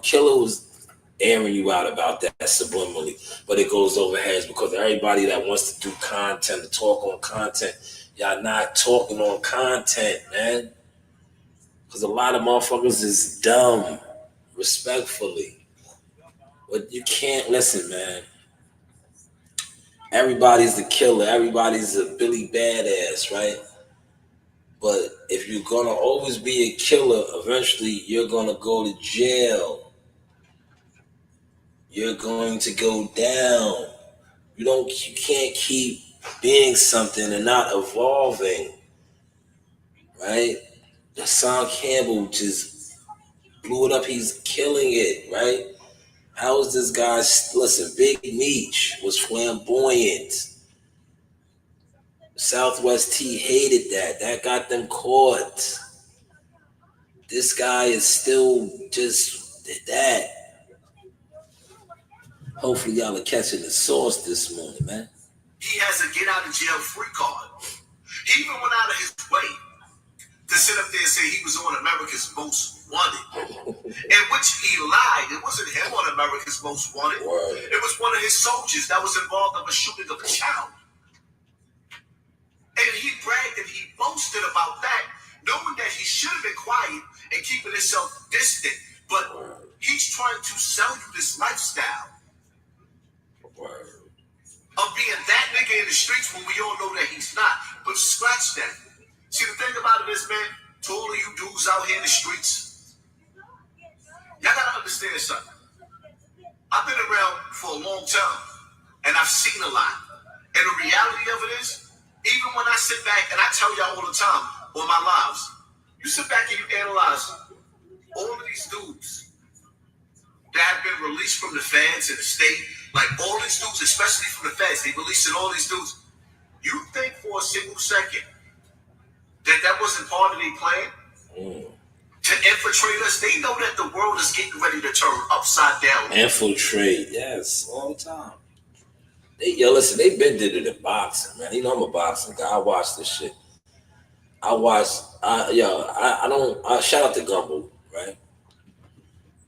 Killer was airing you out about that subliminally, but it goes over heads because everybody that wants to do content, to talk on content, y'all not talking on content, man. Because a lot of motherfuckers is dumb, respectfully. But you can't listen, man. Everybody's the killer. Everybody's a Billy Badass, right? But if you're gonna always be a killer, eventually you're gonna go to jail. You're going to go down. You can't keep being something and not evolving, right? Hassan Campbell just blew it up. He's killing it, right? How is this guy? Listen, Big Meech was flamboyant. Southwest T hated that. That got them caught. This guy is still just that. Hopefully y'all are catching the sauce this morning, man. He has a get out of jail free card. He even went out of his way to sit up there and say he was on America's Most Wanted, in which he lied. It wasn't him on America's Most Wanted. Word. It was one of his soldiers that was involved in a shooting of a child. And he bragged and he boasted about that, knowing that he should have been quiet and keeping himself distant. But he's trying to sell you this lifestyle of being that nigga in the streets when we all know that he's not. But scratch that. See, the thing about it is, man, to all of you dudes out here in the streets, y'all gotta understand something. I've been around for a long time, and I've seen a lot. And the reality of it is, even when I sit back, and I tell y'all all the time on my lives, you sit back and you analyze all of these dudes that have been released from the feds and the state, like all these dudes, especially from the feds, they releasing all these dudes. You think for a single second that wasn't part of their plan? To infiltrate us? They know that the world is getting ready to turn upside down. Infiltrate, yes, all the time. Listen, they been did it in boxing, man. I'm a boxing guy. I watch this shit. Shout out to Gumbo, right?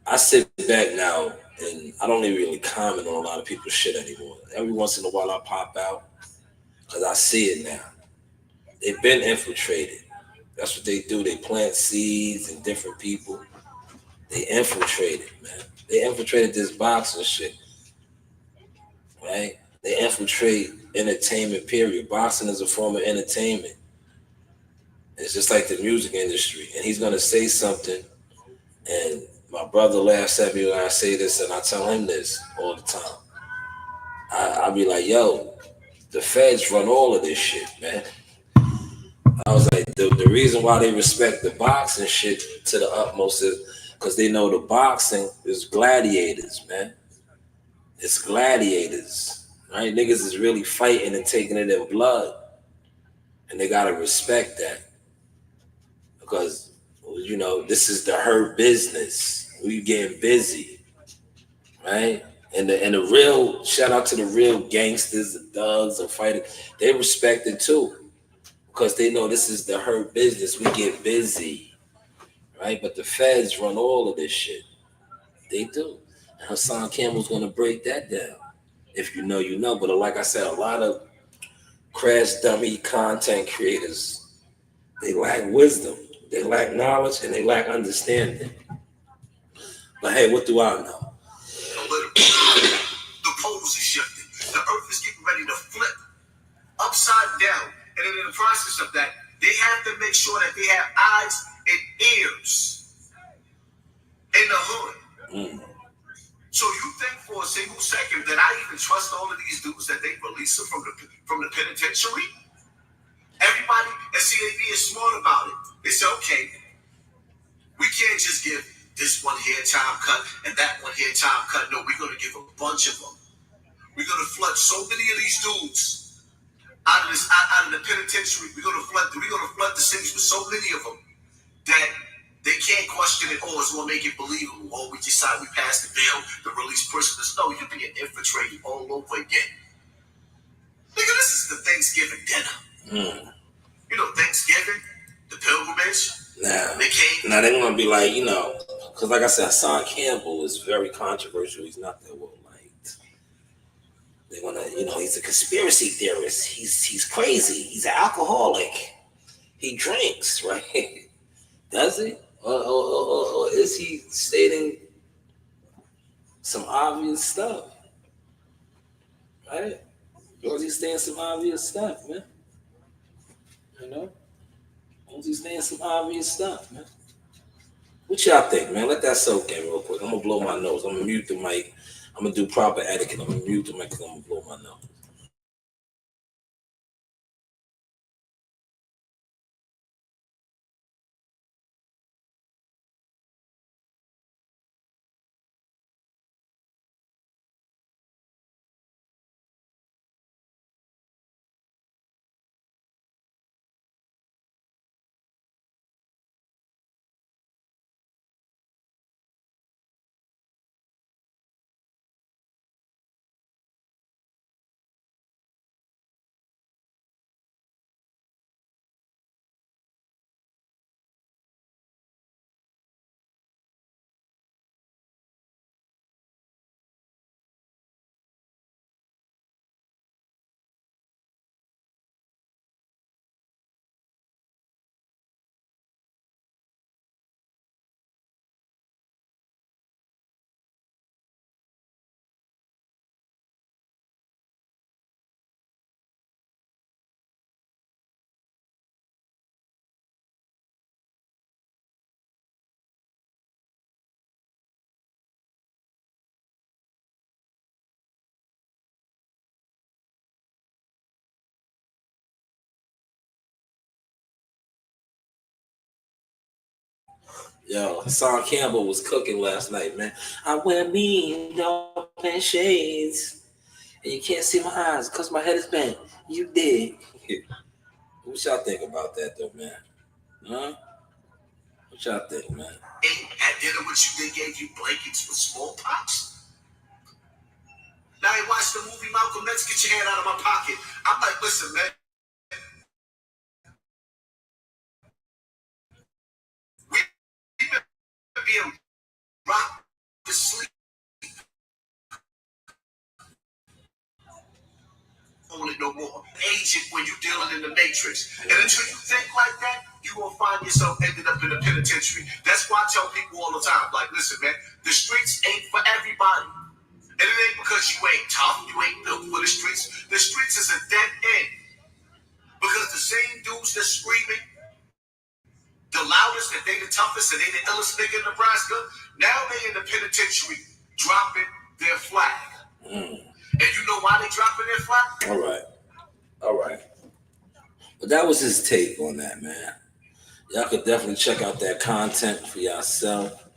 I sit back now and I don't even really comment on a lot of people's shit anymore. Every once in a while I pop out because I see it now. They've been infiltrated. That's what they do. They plant seeds in different people. They infiltrated, man. They infiltrated this boxing shit, right? They infiltrate entertainment, period. Boxing is a form of entertainment. It's just like the music industry. And he's going to say something, and my brother laughs at me when I say this, and I tell him this all the time. I'll be like, yo, the feds run all of this shit, man. I was like, the reason why they respect the boxing shit to the utmost is because they know the boxing is gladiators, man. It's gladiators, right? Niggas is really fighting and taking it in blood. And they got to respect that. Because, this is the hurt business. We getting busy, right? And the real, shout out to the real gangsters, the thugs, and fighters. They respect it too. Because they know this is the hurt business. We get busy, right? But the feds run all of this shit. They do. And Hassan Campbell's going to break that down. If you know, you know. But like I said, a lot of crash dummy content creators, they lack wisdom. They lack knowledge and they lack understanding. But hey, what do I know? The poles are shifting. The earth is getting ready to flip upside down. And in the process of that, they have to make sure that they have eyes and ears in the hood. So you think for a single second that I even trust all of these dudes that they release them from the penitentiary? Everybody, and see, they being smart about it. They say, okay, we can't just give this one here time cut and that one here time cut. No, we're going to give a bunch of them. We're going to flood so many of these dudes out of the penitentiary. We're gonna flood the cities with so many of them that They can't question it, or it's gonna make it believable. Or we decide we passed the bill to release prisoners. No, you're being infiltrated all over again. Nigga, this is the Thanksgiving dinner. You know, Thanksgiving, the pilgrimage. They came. Now they're gonna be like, because like I said, Hassan Campbell is very controversial. He's not that well liked. They're gonna, he's a conspiracy theorist. He's crazy. He's an alcoholic. He drinks, right? Does he? Or is he stating some obvious stuff? Right? Or is he stating some obvious stuff, man? Or is he stating some obvious stuff, man? What y'all think, man? Let that soak in real quick. I'm gonna blow my nose. I'm gonna mute the mic. I'm gonna do proper etiquette. I'm gonna mute the mic because I'm gonna blow my nose. Yo, Hassan Campbell was cooking last night, man. I wear mean open shades, and you can't see my eyes because my head is bent. You dig? What y'all think about that, though, man? Huh? What y'all think, man? At dinner with you, they gave you blankets with smallpox. Now I watched the movie Malcolm X. Get your hand out of my pocket. I'm like, listen, man. We being rocked to sleep. Only no more. Agent when you dealing in the matrix. And until you think like that, you gonna find yourself ended up in a penitentiary. That's why I tell people all the time, like, listen, man, the streets ain't for everybody. And it ain't because you ain't tough, you ain't built for the streets. The streets is a dead end. Because the same dudes that's screaming the loudest, that they the toughest, and they the illest nigga in Nebraska, now they in the penitentiary dropping their flag. And you know why they dropping their flag? All right. But that was his take on that, man. Y'all could definitely check out that content for yourself.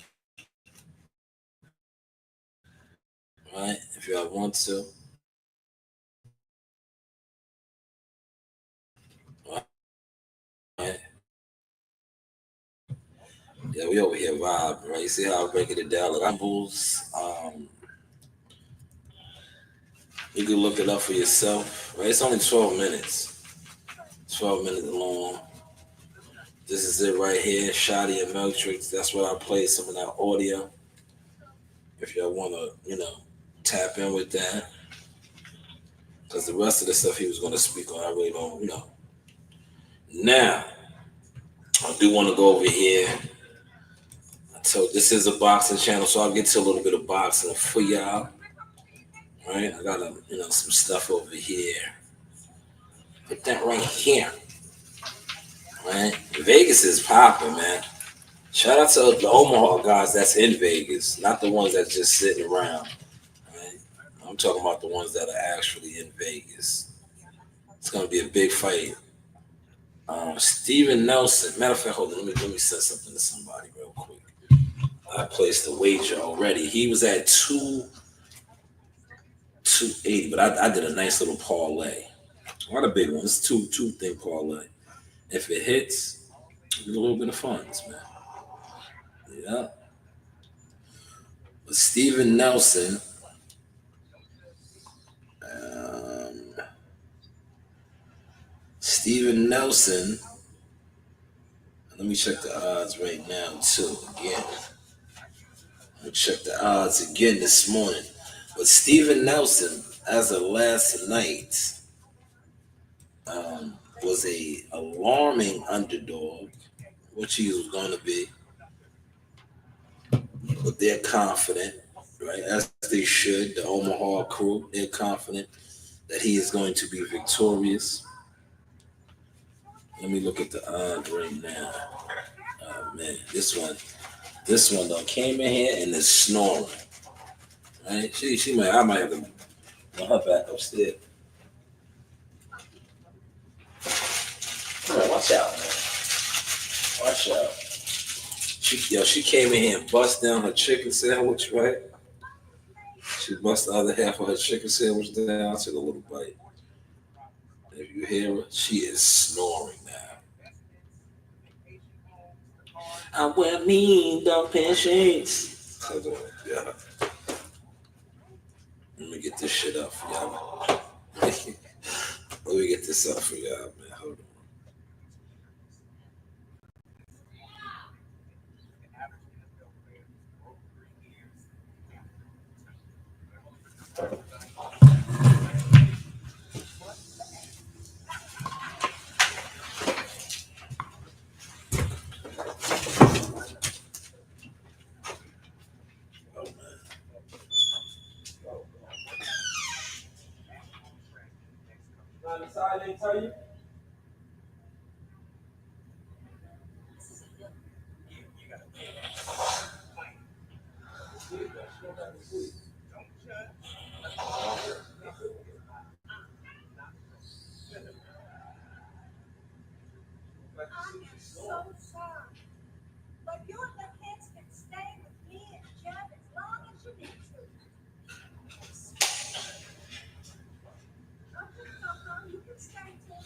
Right? If y'all want to. Right? Yeah, we over here vibing, right? You see how I'm breaking it down? Like, you can look it up for yourself, right? It's only 12 minutes. 12 minutes long. This is it right here, Shoddy and Matrix. That's where I play some of that audio. If y'all want to, tap in with that. Because the rest of the stuff he was going to speak on, I really don't know. Now, I do want to go over here. So this is a boxing channel, so I'll get to a little bit of boxing for y'all. Right? I got some stuff over here. Put that right here. Right? Vegas is popping, man. Shout out to the Omaha guys that's in Vegas, not the ones that's just sitting around. Right? I'm talking about the ones that are actually in Vegas. It's gonna be a big fight. Steven Nelson. Matter of fact, hold on. Let me send something to somebody real quick. I placed a wager already. He was at 280, but I did a nice little parlay. Not a big one. It's two thing parlay. If it hits, get a little bit of funds, man. Yeah. But Steven Nelson, um, Steven Nelson, let me check the odds right now, too, again. Let me check the odds again this morning. But Steven Nelson, as of last night, was a alarming underdog, which he was going to be. But they're confident, right? As they should. The Omaha crew, they're confident that he is going to be victorious. Let me look at the odds right now. Oh man, this one though came in here and is snoring. Right? I might have to run her back upstairs. Come on, watch out, man. Watch out. She came in here and bust down her chicken sandwich, right? She bust the other half of her chicken sandwich down. I took a little bite. If you hear her, she is snoring now. I wear mean dog pants shades. Yeah. Let me get this shit up for y'all. Let me get this up for y'all, man. Hold on. Oh, man. I didn't tell you. I'm so sorry. But you and the kids can stay with me and Jeff as long as you need to. Okay, Papa, you can stay too.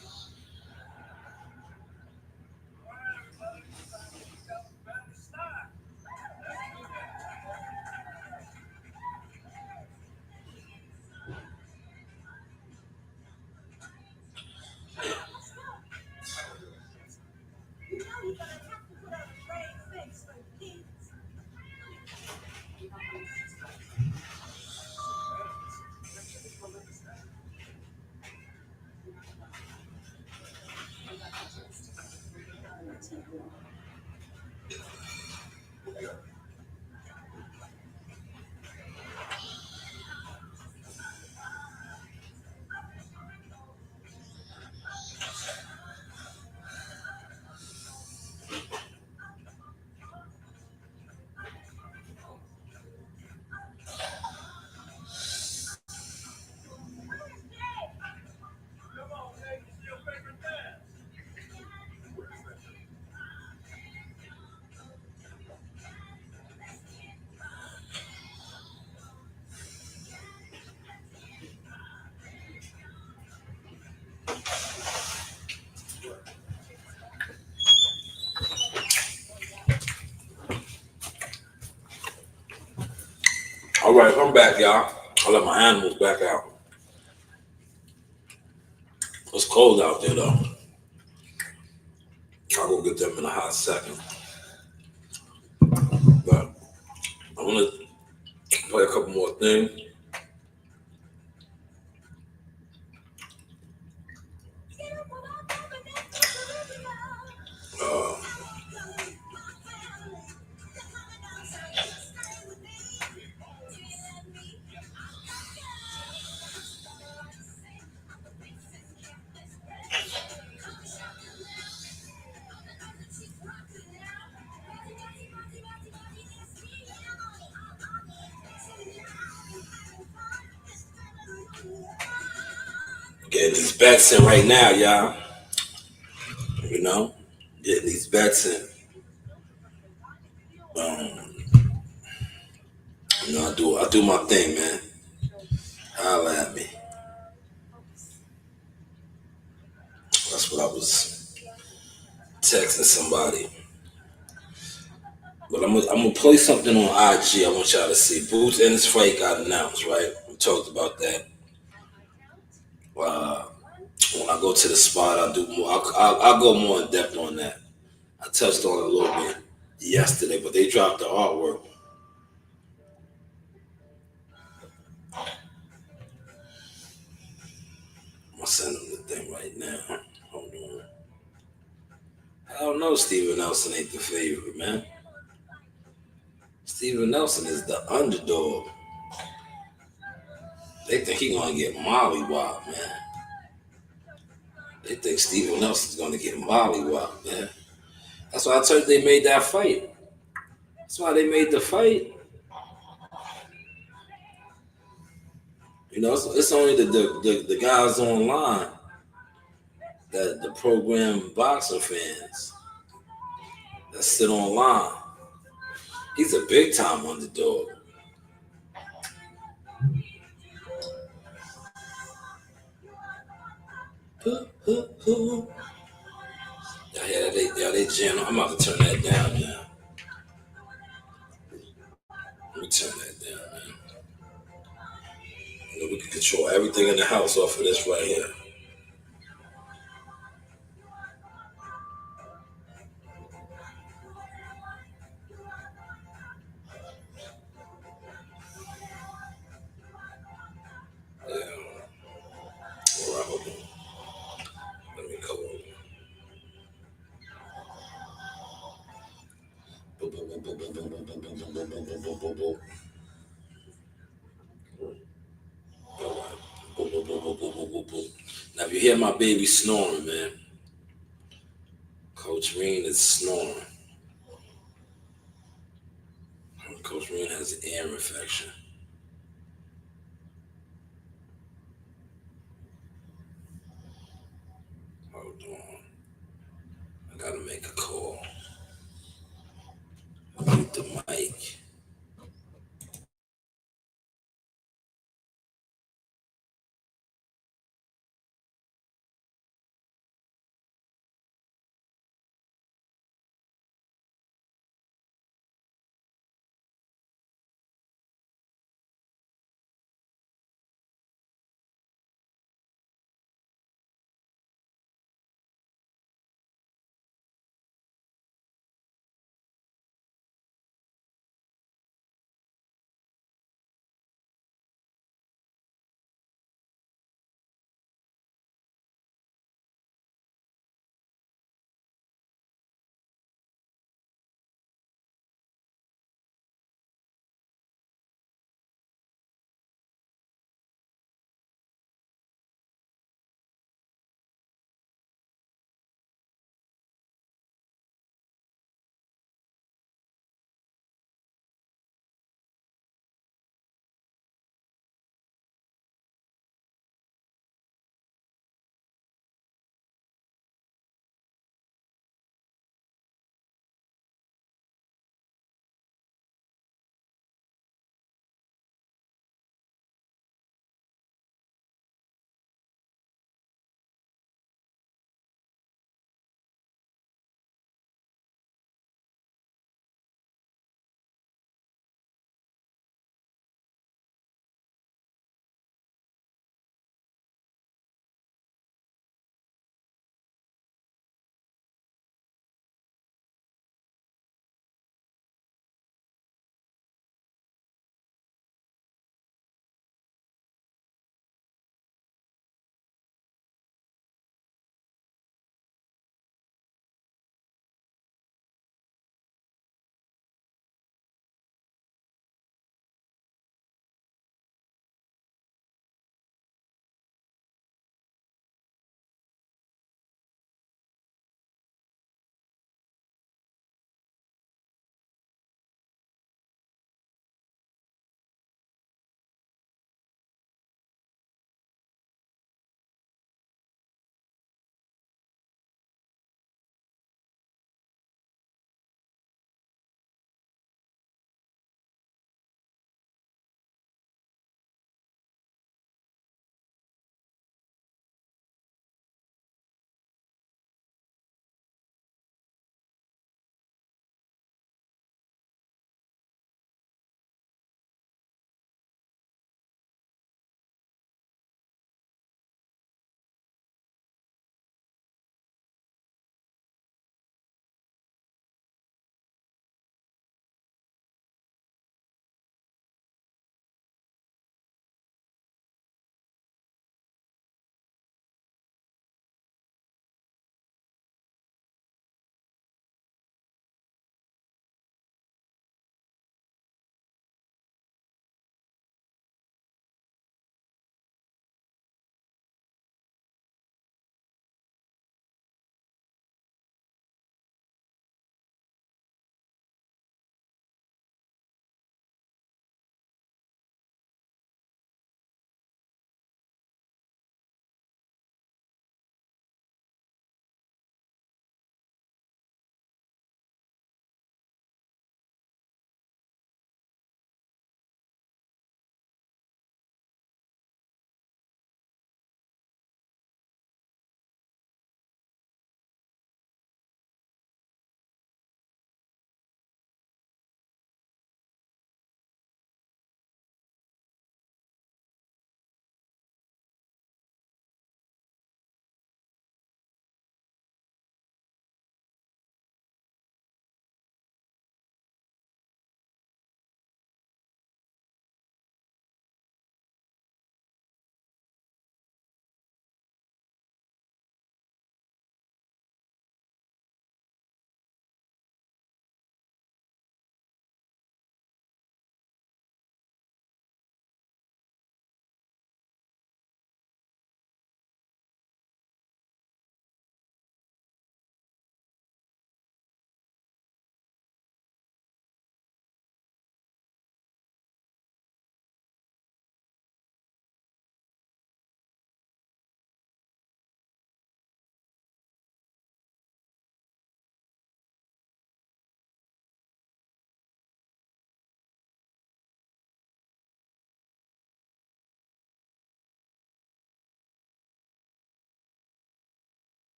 You know you're gonna have to put on a brave face for the kids. All right, I'm back, y'all. I let my animals back out. It's cold out there, though. I'll go get them in a hot second. But I want to play a couple more things. Uh, Getting these bets in right now, y'all. You know, getting these bets in. You know, I do my thing, man. Holla at me. That's what I was texting somebody. But I'm gonna play something on IG. I want y'all to see. Boots and his fight got announced, right? We talked about that. Uh, when I go to the spot, I'll do more. I'll go more in depth on that. I touched on it a little bit yesterday, but they dropped the artwork. I'm gonna send them the thing right now. Hold on. I don't know. Steven Nelson ain't the favorite, man. Steven Nelson is the underdog. They think he gonna get mollywopped, man. They think Steven Nelson's gonna get mollywopped, man. That's why I told you they made that fight. That's why they made the fight. You know, it's only the guys online that the program boxing fans that sit online. He's a big time underdog. Yeah, they jam. I'm about to turn that down now. Let me turn that down, man. You know, we can control everything in the house off of this right here. Yeah. All right, hold on. Let me go over. Boop, boop, boop, boop, boop, boop, boop, boop, boop, boop, boop, boop, boop, boop. All right. Boop, boop, boop, boop, boop, boop, boop, boop. Now, if you hear my baby snoring, man, Coach Reen is snoring. Coach Reen has an ear infection. Hold on. I gotta make a call. Mute the mic.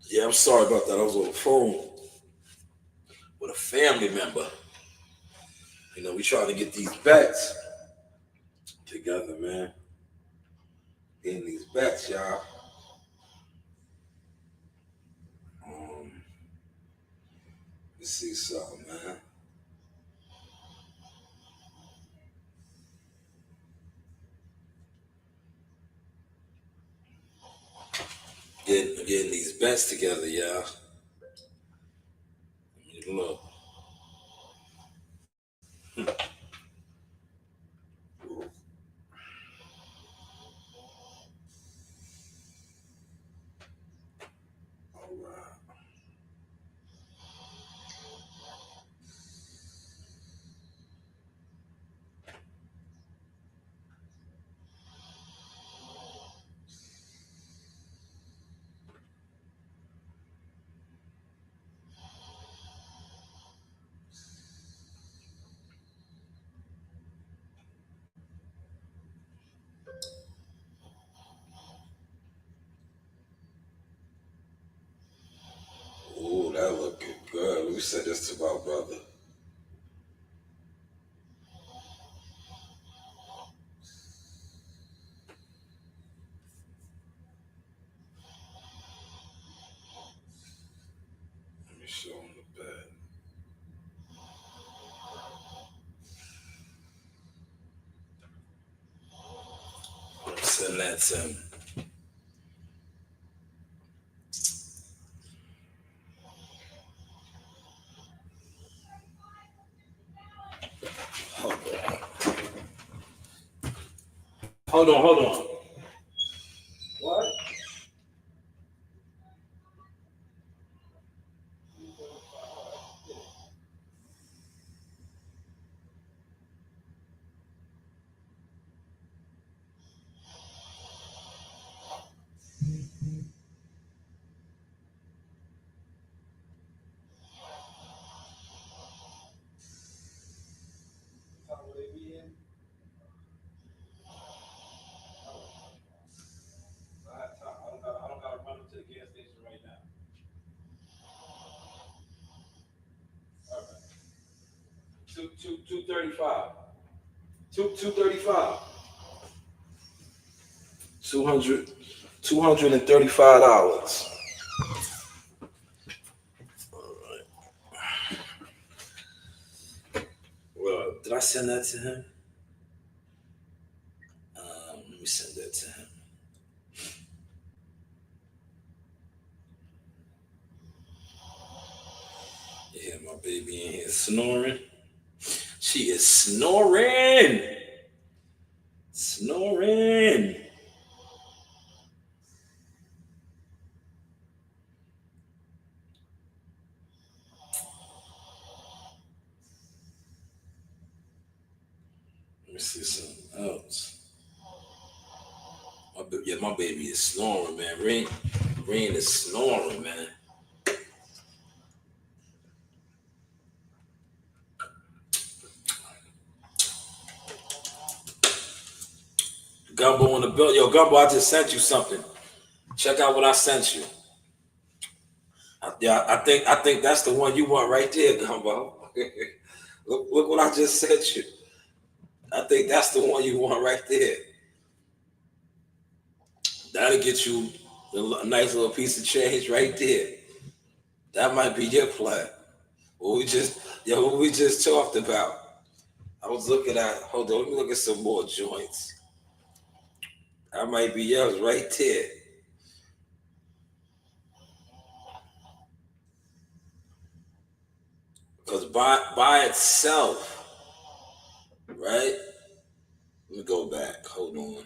Yeah, I'm sorry about that. I was on the phone with a family member. You know, we trying to get these bets together, man. Getting these bets, y'all. Let's see something, man. Getting these bets together, y'all. Look. All right. Ooh, that looking good. Let me send this to my brother. Let me show him the bet. Send that to him. Hold on. Hold on. What? I don't gotta run to the gas station right now. All right. 235. 235. 235. Well, did I send that to him? Let me send that to him. Yeah, my baby in here snoring. She is snoring. Snoring. Let me see something else. My baby is snoring, man. Rain is snoring, man. Gumbo on the bill. Yo, Gumbo, I just sent you something. Check out what I sent you. I think that's the one you want right there, Gumbo. look what I just sent you. I think that's the one you want right there. That'll get you a nice little piece of change right there. That might be your plan. What we just talked about. I was looking at. Hold on, let me look at some more joints. That might be yours right there. Because by itself, right? Let me go back. Hold on.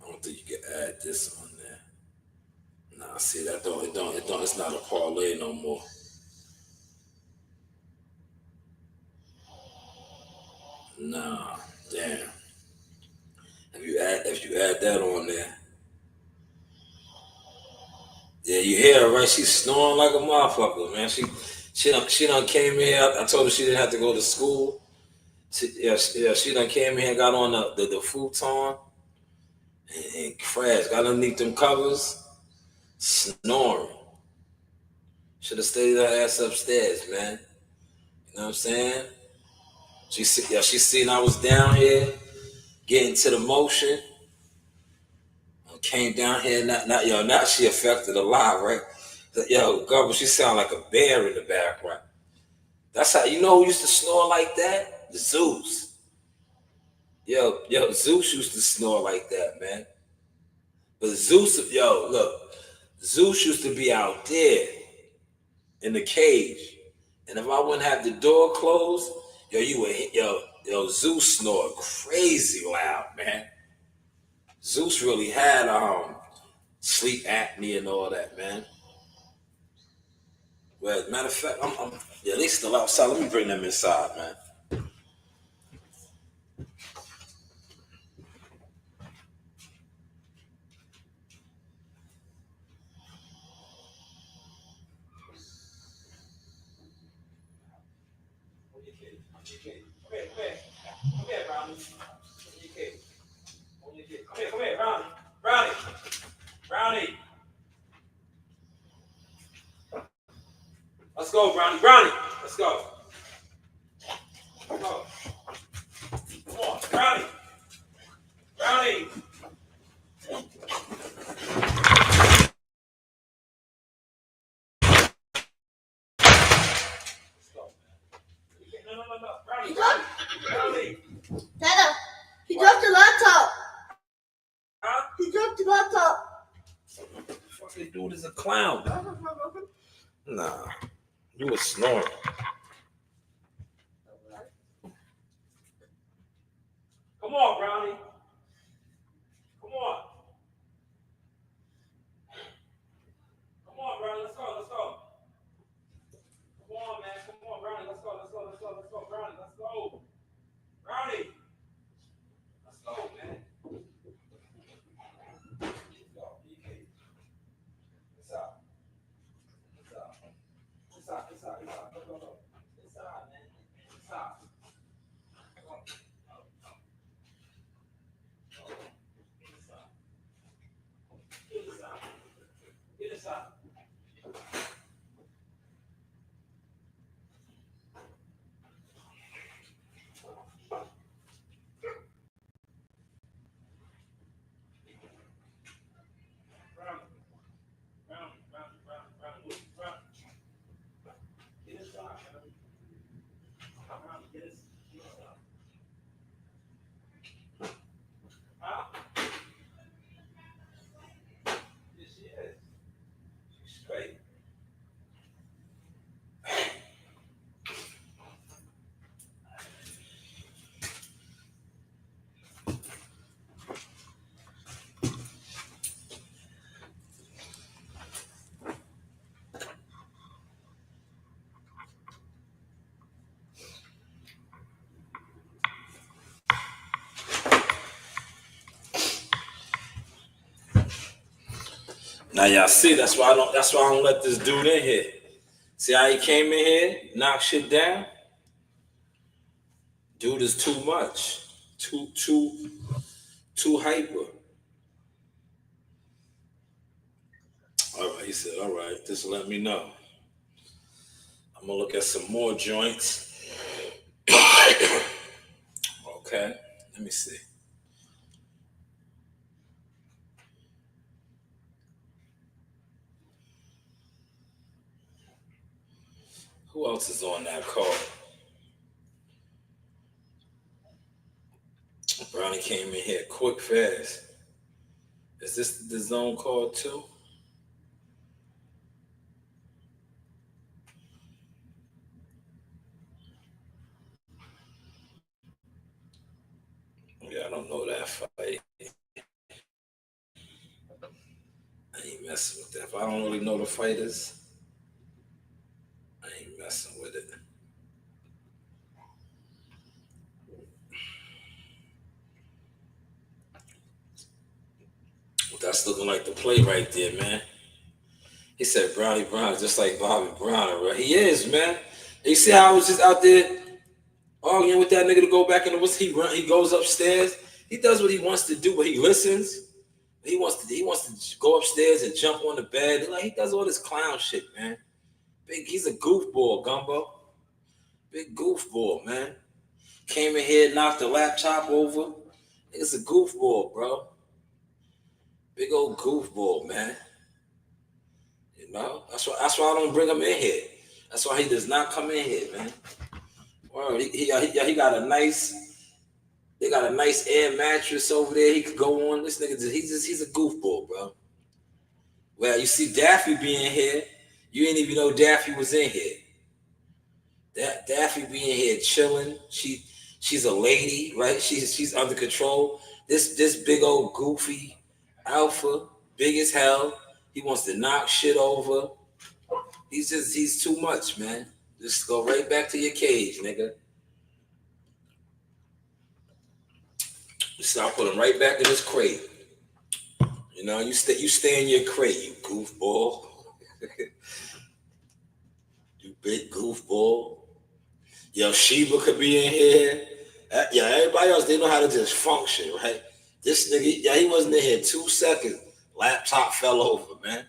I don't think you can add this on there. Nah, see that don't. It's not a parlay no more. Nah, damn. If you add that on there, yeah, you hear her, right? She's snoring like a motherfucker, man. She done came here. I told her she didn't have to go to school. She done came here, got on the futon and crashed. Got underneath them covers, snoring. Should have stayed her ass upstairs, man. You know what I'm saying? She seen I was down here getting to the motion. Came down here, now she affected a lot, right? Yo, Gubba, she sound like a bear in the background. That's how, you know who used to snore like that? Zeus. Yo, Zeus used to snore like that, man. But Zeus, look, Zeus used to be out there in the cage. And if I wouldn't have the door closed, you would hit, Zeus snored crazy loud, man. Zeus really had sleep apnea and all that, man. Well, as a matter of fact, they still outside. Let me bring them inside, man. Come here, Brownie. Come here, Brownie. Brownie. Let's go, Brownie. Let's go. Come on, Brownie. No. Brownie. Dada, he dropped the laptop. Huh? He dropped the laptop. Fucking dude is a clown. Nah, you was snoring. Come on, Brownie. Come on. Come on, Brownie. Let's go. Come on, man. Come on, Brownie. Let's go. Brownie, let's go. Brownie. Let's go, man. Let's go. BK. It's out. Go. Inside, man. Inside. Get inside. Now y'all see, that's why I don't let this dude in here. See how he came in here, knocked shit down? Dude is too much. Too hyper. All right, he said, all right, just let me know. I'm gonna look at some more joints. Okay, let me see. Who else is on that call? Brownie came in here quick, fast. Is this the zone call too? Yeah, I don't know that fight. I ain't messing with that. If I don't really know the fighters, I ain't messing with it. That's looking like the play right there, man. He said Brownie Brown is just like Bobby Brown, right? He is, man. You see how I was just out there arguing with that nigga to go back in the woods? He goes upstairs. He does what he wants to do, but he listens. He wants to go upstairs and jump on the bed. Like he does all this clown shit, man. He's a goofball, Gumbo. Big goofball, man. Came in here, knocked the laptop over. It's a goofball, bro. Big old goofball, man. You know, that's why I don't bring him in here. That's why he does not come in here, man. Well, he got a nice, they got a nice air mattress over there. He could go on. This nigga, he's a goofball, bro. Well, you see Daffy being here. You didn't even know Daffy was in here. Daffy being here chilling. She's a lady, right? She's under control. This big old goofy alpha, big as hell. He wants to knock shit over. He's too much, man. Just go right back to your cage, nigga. Just start putting right back in his crate. You know, you stay in your crate, you goofball. You big goofball. Yo, Sheba could be in here. Yeah, everybody else, they know how to just function, right? This nigga, yeah, he wasn't in here 2 seconds. Laptop fell over, man.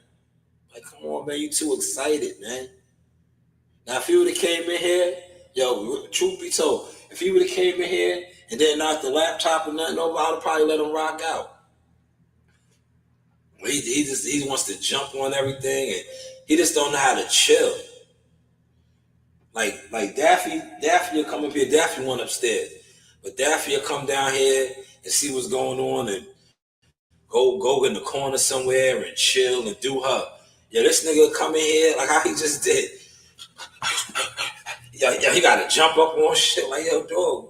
Like, come on, man, you too excited, man. Now, if he would have came in here, yo, truth be told, if he would have came in here and then knocked the laptop or nothing over, I would probably let him rock out. He wants to jump on everything, and he just don't know how to chill. Like Daffy will come up here. Daffy went upstairs, but Daffy will come down here and see what's going on and go in the corner somewhere and chill and do her. Yeah, this nigga will come in here like how he just did. Yeah, he got to jump up on shit like, yo, dog,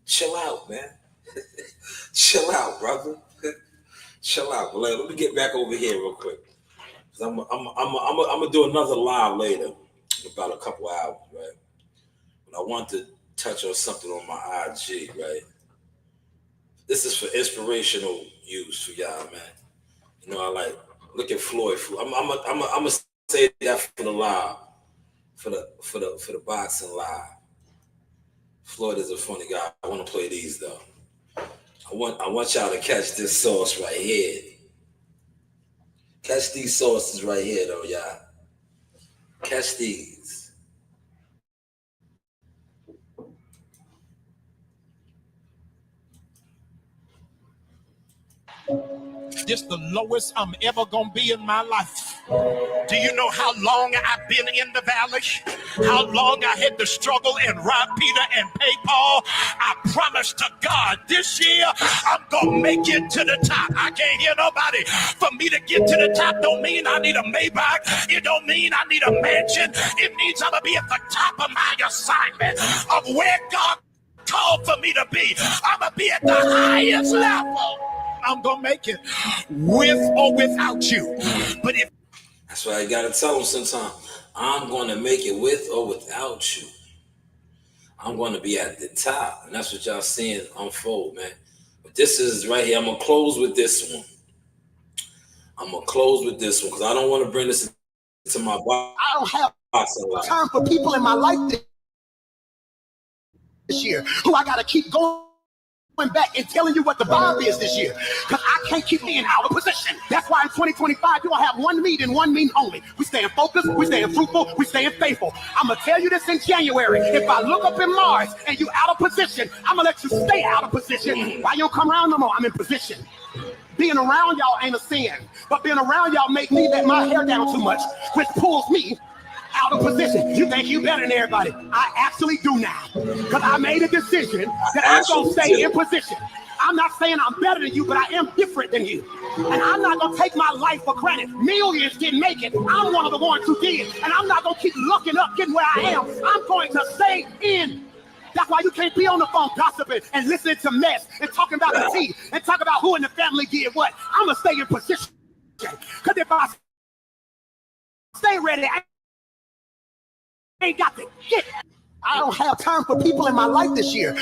chill out, man. Chill out, brother. Chill out. But let me get back over here real quick. I'm gonna do another live later in about a couple hours, right? But I want to touch on something on my IG, right? This is for inspirational use for y'all, man. You know, I like look at Floyd. I'm gonna say that for the live, for the boxing live. Floyd is a funny guy. I want to play these though. I want y'all to catch this sauce right here. Catch these sauces right here, though, y'all. Catch these. This the lowest I'm ever gonna be in my life. Do you know how long I've been in the valley? How long I had to struggle and rob Peter and pay Paul? I promise to God this year I'm gonna make it to the top. I can't hear nobody. For me to get to the top don't mean I need a Maybach. It don't mean I need a mansion. It means I'm gonna be at the top of my assignment of where God called for me to be. I'm gonna be at the highest level. I'm gonna make it with or without you. But if that's why you gotta tell them sometimes, I'm gonna make it with or without you. I'm gonna be at the top. And that's what y'all seeing unfold, man. But this is right here. I'm gonna close with this one. Because I don't want to bring this to my box. I don't have time for people in my life this year who I gotta keep going back and telling you what the vibe is this year, because I can't keep being out of position. That's why in 2025 you're gonna have one meet and one meet only. We staying focused, we staying fruitful, we staying faithful. I'm gonna tell you this in January. If I look up in Mars and you out of position, I'm gonna let you stay out of position. Why you don't come around no more? I'm in position. Being around y'all ain't a sin, but being around y'all make me let my hair down too much, which pulls me out of position. You think you better than everybody. I actually do now, because I made a decision that I'm going to stay in position. I'm not saying I'm better than you, but I am different than you. And I'm not going to take my life for granted. Millions didn't make it. I'm one of the ones who did. And I'm not going to keep looking up, getting where I am. I'm going to stay in. That's why you can't be on the phone gossiping and listening to mess and talking about the tea and talking about who in the family did what. I'm going to stay in position. Because if I stay ready, I ain't got the shit. I don't have time for people in my life this year.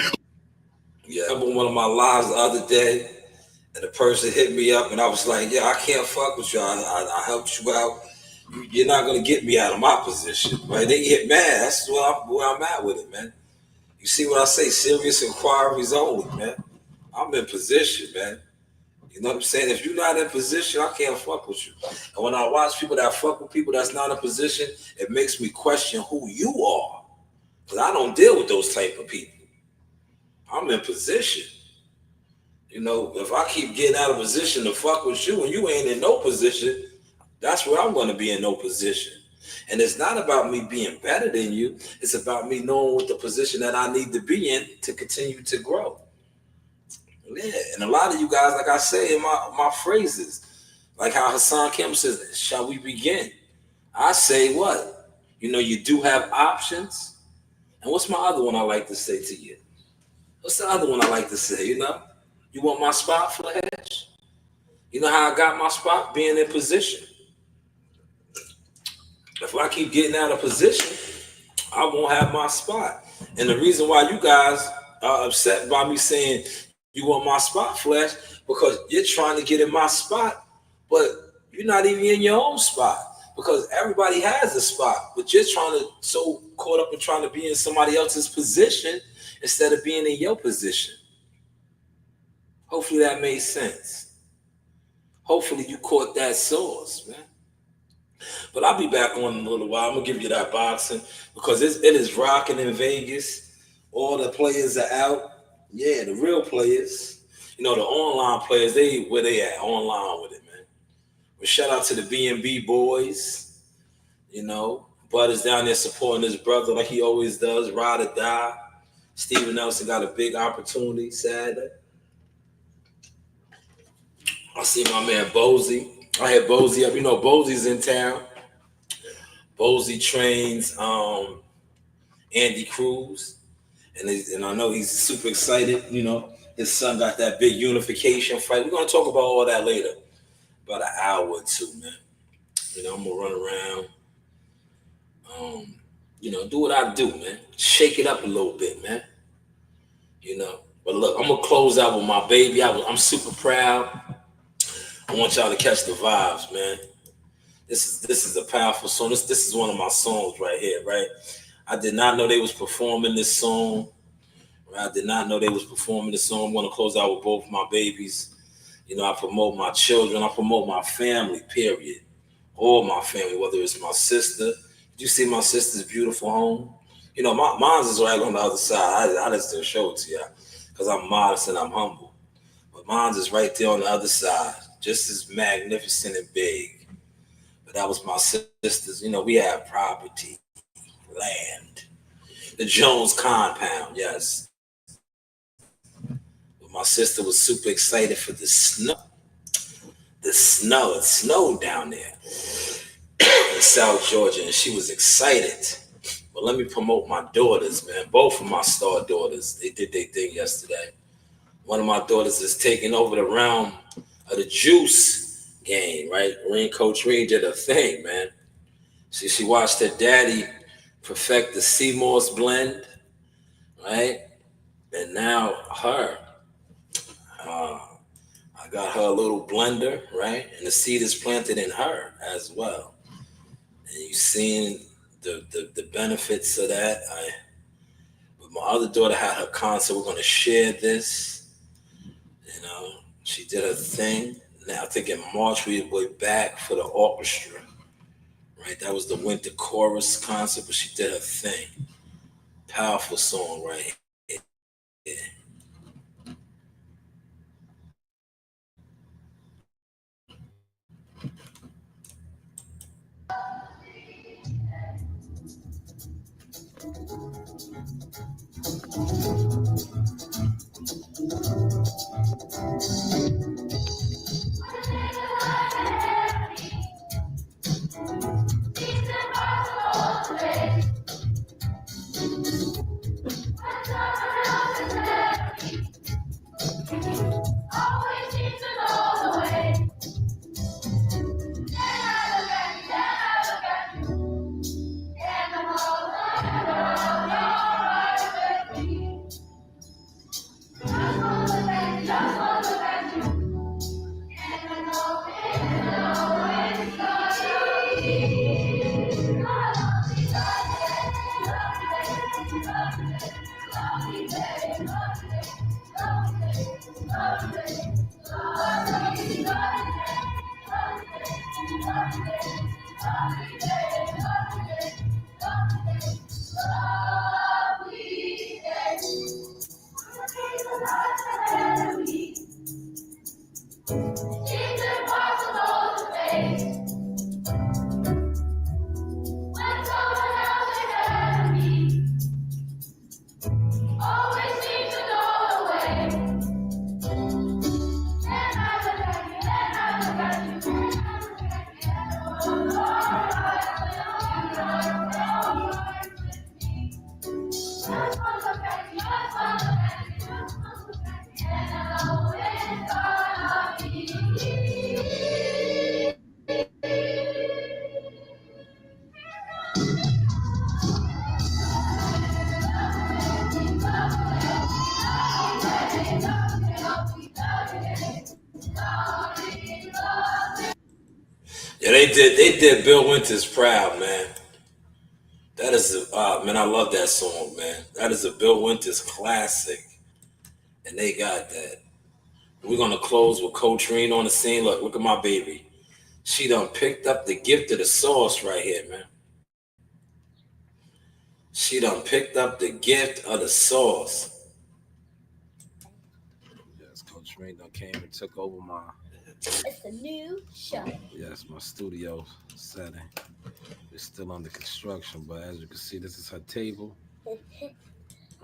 Yeah, I remember one of my lives the other day, and the person hit me up, and I was like, yeah, I can't fuck with you. I helped you out. you're not gonna get me out of my position, right? They get mad. That's where I'm at with it, man. You see what I say? Serious inquiries only, man. I'm in position, man. You know what I'm saying? If you're not in position, I can't fuck with you. And when I watch people that fuck with people that's not in position, it makes me question who you are. Because I don't deal with those type of people. I'm in position. You know, if I keep getting out of position to fuck with you and you ain't in no position, that's where I'm going to be in no position. And it's not about me being better than you. It's about me knowing what the position that I need to be in to continue to grow. Yeah, and a lot of you guys, like I say in my phrases, like how Hassan Kim says, shall we begin? I say what? You know, you do have options. And what's my other one I like to say to you? What's the other one I like to say, you know? You want my spot, Flash? You know how I got my spot? Being in position. If I keep getting out of position, I won't have my spot. And the reason why you guys are upset by me saying you want my spot, Flash, because you're trying to get in my spot, but you're not even in your own spot. Because everybody has a spot, but you're trying to so caught up in trying to be in somebody else's position instead of being in your position. Hopefully that made sense. Hopefully you caught that source, man. But I'll be back on in a little while. I'm gonna give you that boxing because it is rocking in Vegas. All the players are out. Yeah, the real players. You know, the online players, where they at? Online with it, man. But shout out to the B&B boys. You know, Bud is down there supporting his brother like he always does. Ride or die. Steven Nelson got a big opportunity Saturday. I see my man Bozy. I had Bozy up. You know, Bozy's in town. Bozy trains Andy Cruz. And I know he's super excited. You know, his son got that big unification fight. We're going to talk about all that later. About an hour or two, man. You know, I'm going to run around. You know, do what I do, man. Shake it up a little bit, man. You know. But look, I'm going to close out with my baby. I'm super proud. I want y'all to catch the vibes, man. This is a powerful song. This is one of my songs right here, right? I did not know they was performing this song. Right? I did not know they was performing this song. I'm going to close out with both my babies. You know, I promote my children. I promote my family, period. All my family, whether it's my sister. Did you see my sister's beautiful home? You know, mine's is right on the other side. I just didn't show it to y'all because I'm modest and I'm humble. But mine's is right there on the other side, just as magnificent and big. But that was my sister's. You know, we have property, land. The Jones compound, yes. But my sister was super excited for the snow. It snowed down there in South Georgia, and she was excited. But let me promote my daughters, man. Both of my star daughters, they did their thing yesterday. One of my daughters is taking over the realm of the juice game, right? Coach Reed did her thing, man. She watched her daddy perfect the Seymour's blend, right? And now I got her a little blender, right? And the seed is planted in her as well. And you've seen the benefits of that. But my other daughter had her concert. We're going to share this. You know, she did her thing. Now I think in March we're back for the orchestra. Right, that was the winter chorus concert, but she did her thing. Powerful song right here. Yeah. Yeah, they did Bill Winters proud, man. That is man, I love that song, man. That is a Bill Winters classic, and they got that. We're gonna close with Coltrane on the scene. Look at my baby. She done picked up the gift of the sauce right here, man. She done picked up the gift of the sauce. Yes, Coltrane done came and took over my. It's a new show. Yes, my studio setting. It's still under construction, but as you can see, this is her table. All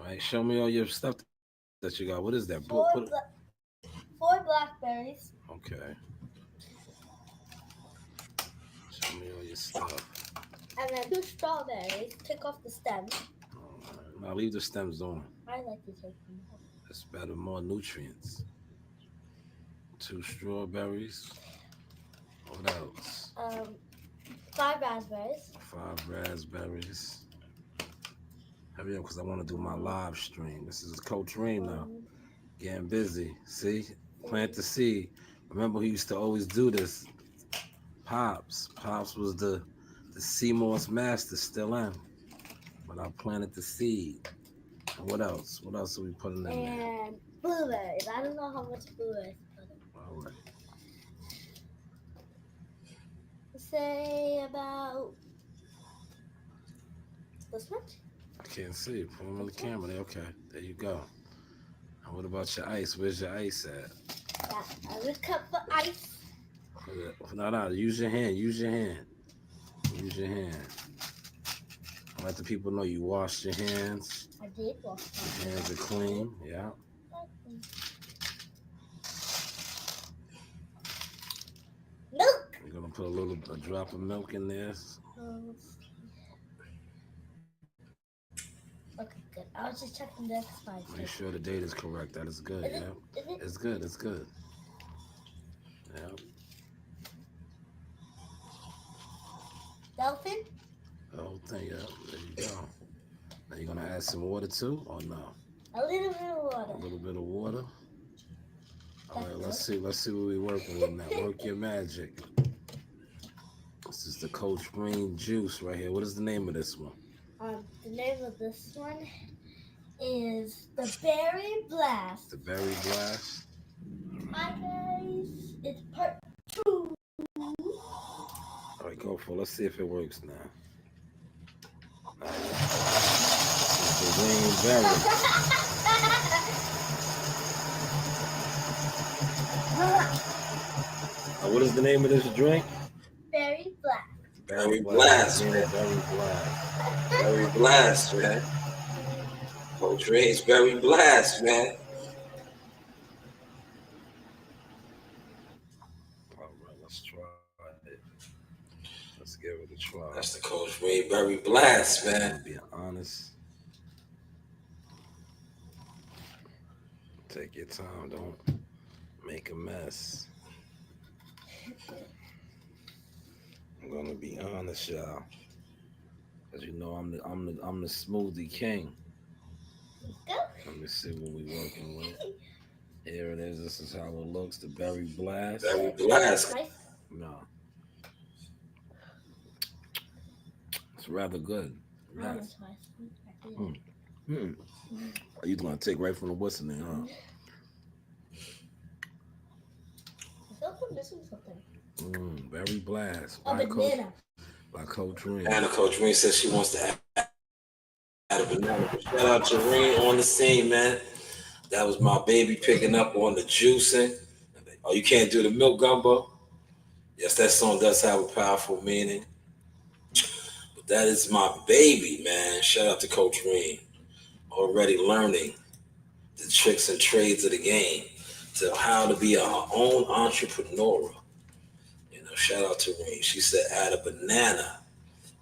right, show me all your stuff that you got. What is that? Four blackberries. Okay. Show me all your stuff. And then 2 strawberries. Take off the stems. All right. Now leave the stems on. I like to take them off. It's better, more nutrients. 2 strawberries. What else? 5 raspberries. 5 raspberries. Hurry up, because I want to do my live stream. This is Coltrane now. Getting busy. See? Plant the seed. Remember, he used to always do this. Pops. Pops was the CMOS master, still in. But I planted the seed. And what else? What else are we putting in there? And blueberries. I don't know how much blueberries to put in. All right. Say about this much. I can't see. Put them on the camera there. Okay, there you go. And what about your ice? Where's your ice at? Yeah, I would cut the ice. No, use your hand. Use your hand. Use your hand. Let the people know you washed your hands. I did wash my Hands are clean. Yeah. Milk. You're gonna put a drop of milk in there. Okay, good. I was just checking the expiry Make date. sure the date is correct. That is good. Is Yeah. it? It's good. It's good. Yeah. Dolphin? The whole thing. Yeah. There you go. Now you're gonna add some water too, or no? A little bit of A water. little bit of water. All right, let's see what we're working with now. Work your magic. This is the Coltrane juice right here. What is the name of this one? The name of this one is the Berry Blast. The Berry Blast. Hi guys, it's part 2. All right, go for it. Let's see if it works now. All right. This is the rain berry. What is the name of this drink? Berry Blast. Berry Blast, man. Berry Blast. Berry Blast, man. Coltrane's Berry Blast, man. All right, let's try it. Let's give it a try. That's the Coltrane Berry Blast, man. Being honest. Take your time. Don't make a mess. I'm gonna be honest, y'all. Cause you know I'm the smoothie king. Let me see what we working with. Here it is. This is how it looks. The Berry Blast. Berry Blast. No. It's rather good. Nice. You gonna take right from the what's the name, huh? I feel like I'm missing something. Berry Blast A by banana. Coach Reed. And Coach Green says she wants to add a banana. Shout out to Green on the scene, man. That was my baby picking up on the juicing. Oh, you can't do the milk gumbo? Yes, that song does have a powerful meaning. But that is my baby, man. Shout out to Coach Green. Already learning the tricks and trades of the game to how to be our own entrepreneur. You know, shout out to Green. She said add a banana.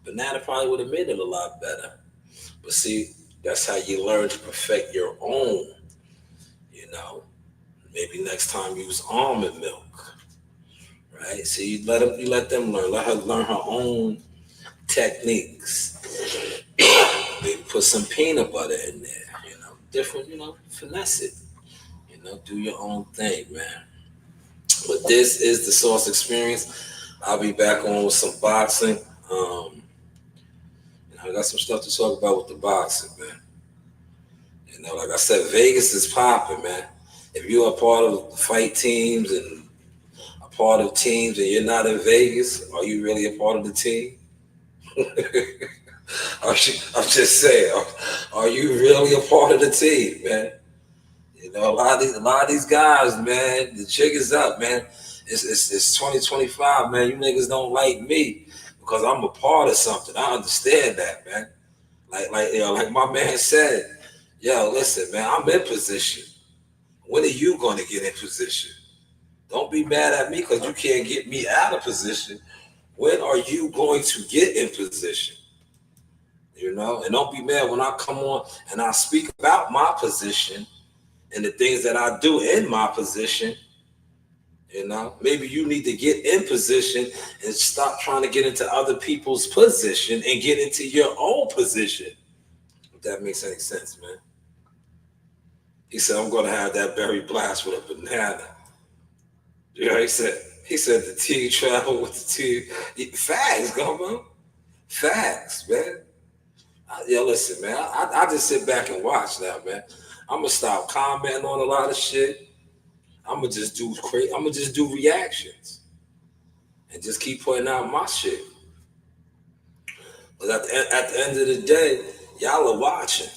Banana probably would have made it a lot better. But see, that's how you learn to perfect your own. You know, maybe next time use almond milk, right? So you let them learn. Let her learn her own techniques. Maybe put some peanut butter in there. You know, different. You know, finesse it. You know, do your own thing, man. But this is the Source Experience. I'll be back on with some boxing. I got some stuff to talk about with the boxing, man. You know, like I said, Vegas is popping, man. If you're a part of fight teams and a part of teams and you're not in Vegas, are you really a part of the team? I'm just saying, are you really a part of the team, man? You know, a lot of these guys, man, the jig is up, man. It's 2025, man. You niggas don't like me because I'm a part of something. I understand that, man. Like my man said, yo, listen, man, I'm in position. When are you gonna get in position? Don't be mad at me because you can't get me out of position. When are you going to get in position? You know, and don't be mad when I come on and I speak about my position and the things that I do in my position. You know, maybe you need to get in position and stop trying to get into other people's position and get into your own position. If that makes any sense, man. He said, I'm going to have that berry blast with a banana. You know, he said the tea travel with the tea. Facts, go, Facts, man. Yo, listen, man. I just sit back and watch now, man. I'm gonna stop commenting on a lot of shit. I'm gonna just do reactions and just keep putting out my shit. But at the end of the day, y'all are watching.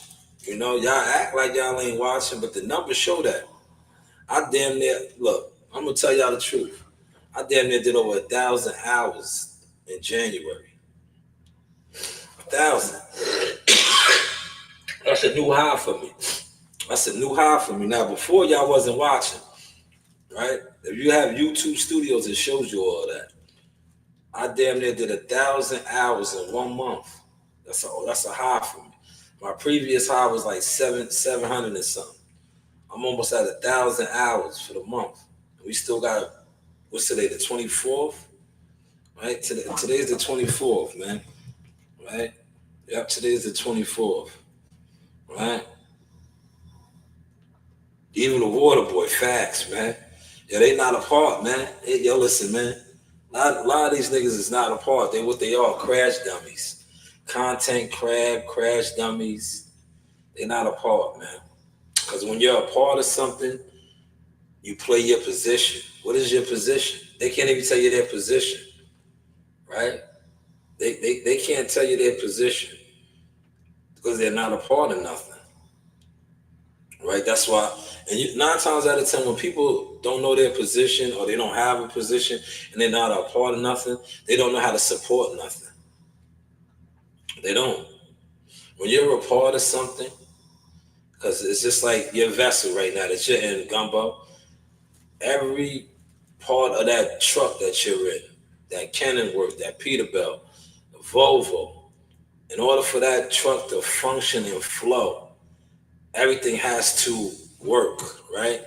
You know, y'all act like y'all ain't watching, but the numbers show that. I damn near look. I'm gonna tell y'all the truth. I damn near did over 1,000 hours in January. 1,000. That's a new high for me. That's a new high for me. Now, before y'all wasn't watching, right? If you have YouTube studios, it shows you all that. I damn near did 1,000 hours in 1 month. That's a high for me. My previous high was like 700 and something. I'm almost at 1,000 hours for the month. We still got, what's today, the 24th? Right? Today's the 24th, man. Right? Yep, today's the 24th. Right? Even the water boy, facts, man. Yeah, they not apart, man. Hey, yo, listen, man. A lot of these niggas is not apart. They what they are, crash dummies. Content crash dummies. They not apart, man. Because when you're a part of something, you play your position. What is your position? They can't even tell you their position, right? They can't tell you their position because they're not a part of nothing, right? That's why, and 9 times out of 10, when people don't know their position or they don't have a position and they're not a part of nothing, they don't know how to support nothing. They don't. When you're a part of something, because it's just like your vessel right now that you're in, Gumbo. Every part of that truck that you're in, that Kenworth, that Peterbilt, the Volvo, in order for that truck to function and flow, everything has to work, right?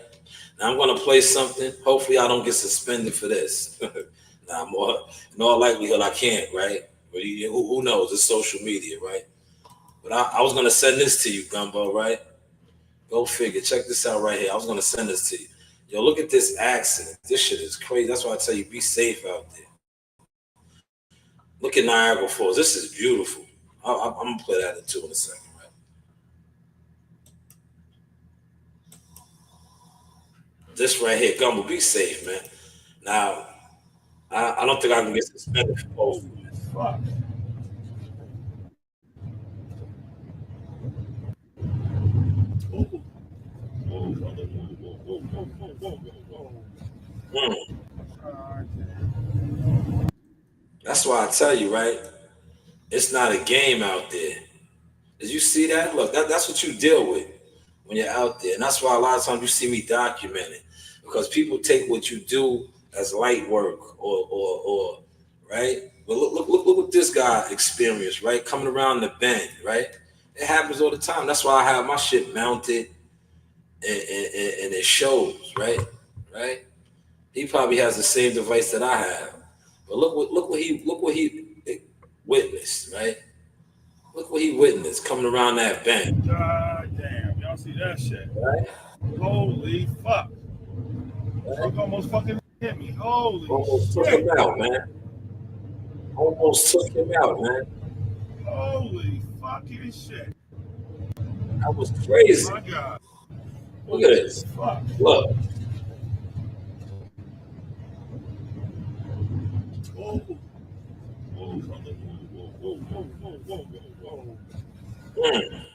Now I'm gonna play something. Hopefully I don't get suspended for this. Nah, in all likelihood I can't, right? But who knows? It's social media, right? But I was gonna send this to you, Gumbo, right? Go figure. Check this out right here. I was gonna send this to you. Yo, look at this accident. This shit is crazy. That's why I tell you, be safe out there. Look at Niagara Falls. This is beautiful. I'm gonna play that in 2 in a second, right? This right here, Gumbo, be safe, man. Now, I don't think I can get suspended for both. Fuck. Ooh. Whoa, brother. Whoa. Mm. Okay. That's why I tell you, right? It's not a game out there. Did you see that? Look, that's what you deal with when you're out there. And that's why a lot of times you see me documenting. Because people take what you do as light work or right? But look what this guy experienced, right? Coming around the bend, right? It happens all the time. That's why I have my shit mounted and it shows, right? Right? He probably has the same device that I have. But look what he witnessed, right? Look what he witnessed coming around that bend. God damn. Y'all see that shit? Right? Holy fuck. Right? Truck almost fucking hit me. Holy Almost took shit. him out, man. Almost took him out, man. Holy fucking shit. That was crazy. My God. Look at Holy this. fuck. Look. Whoa. Whoa, brother. Whoa. Mm.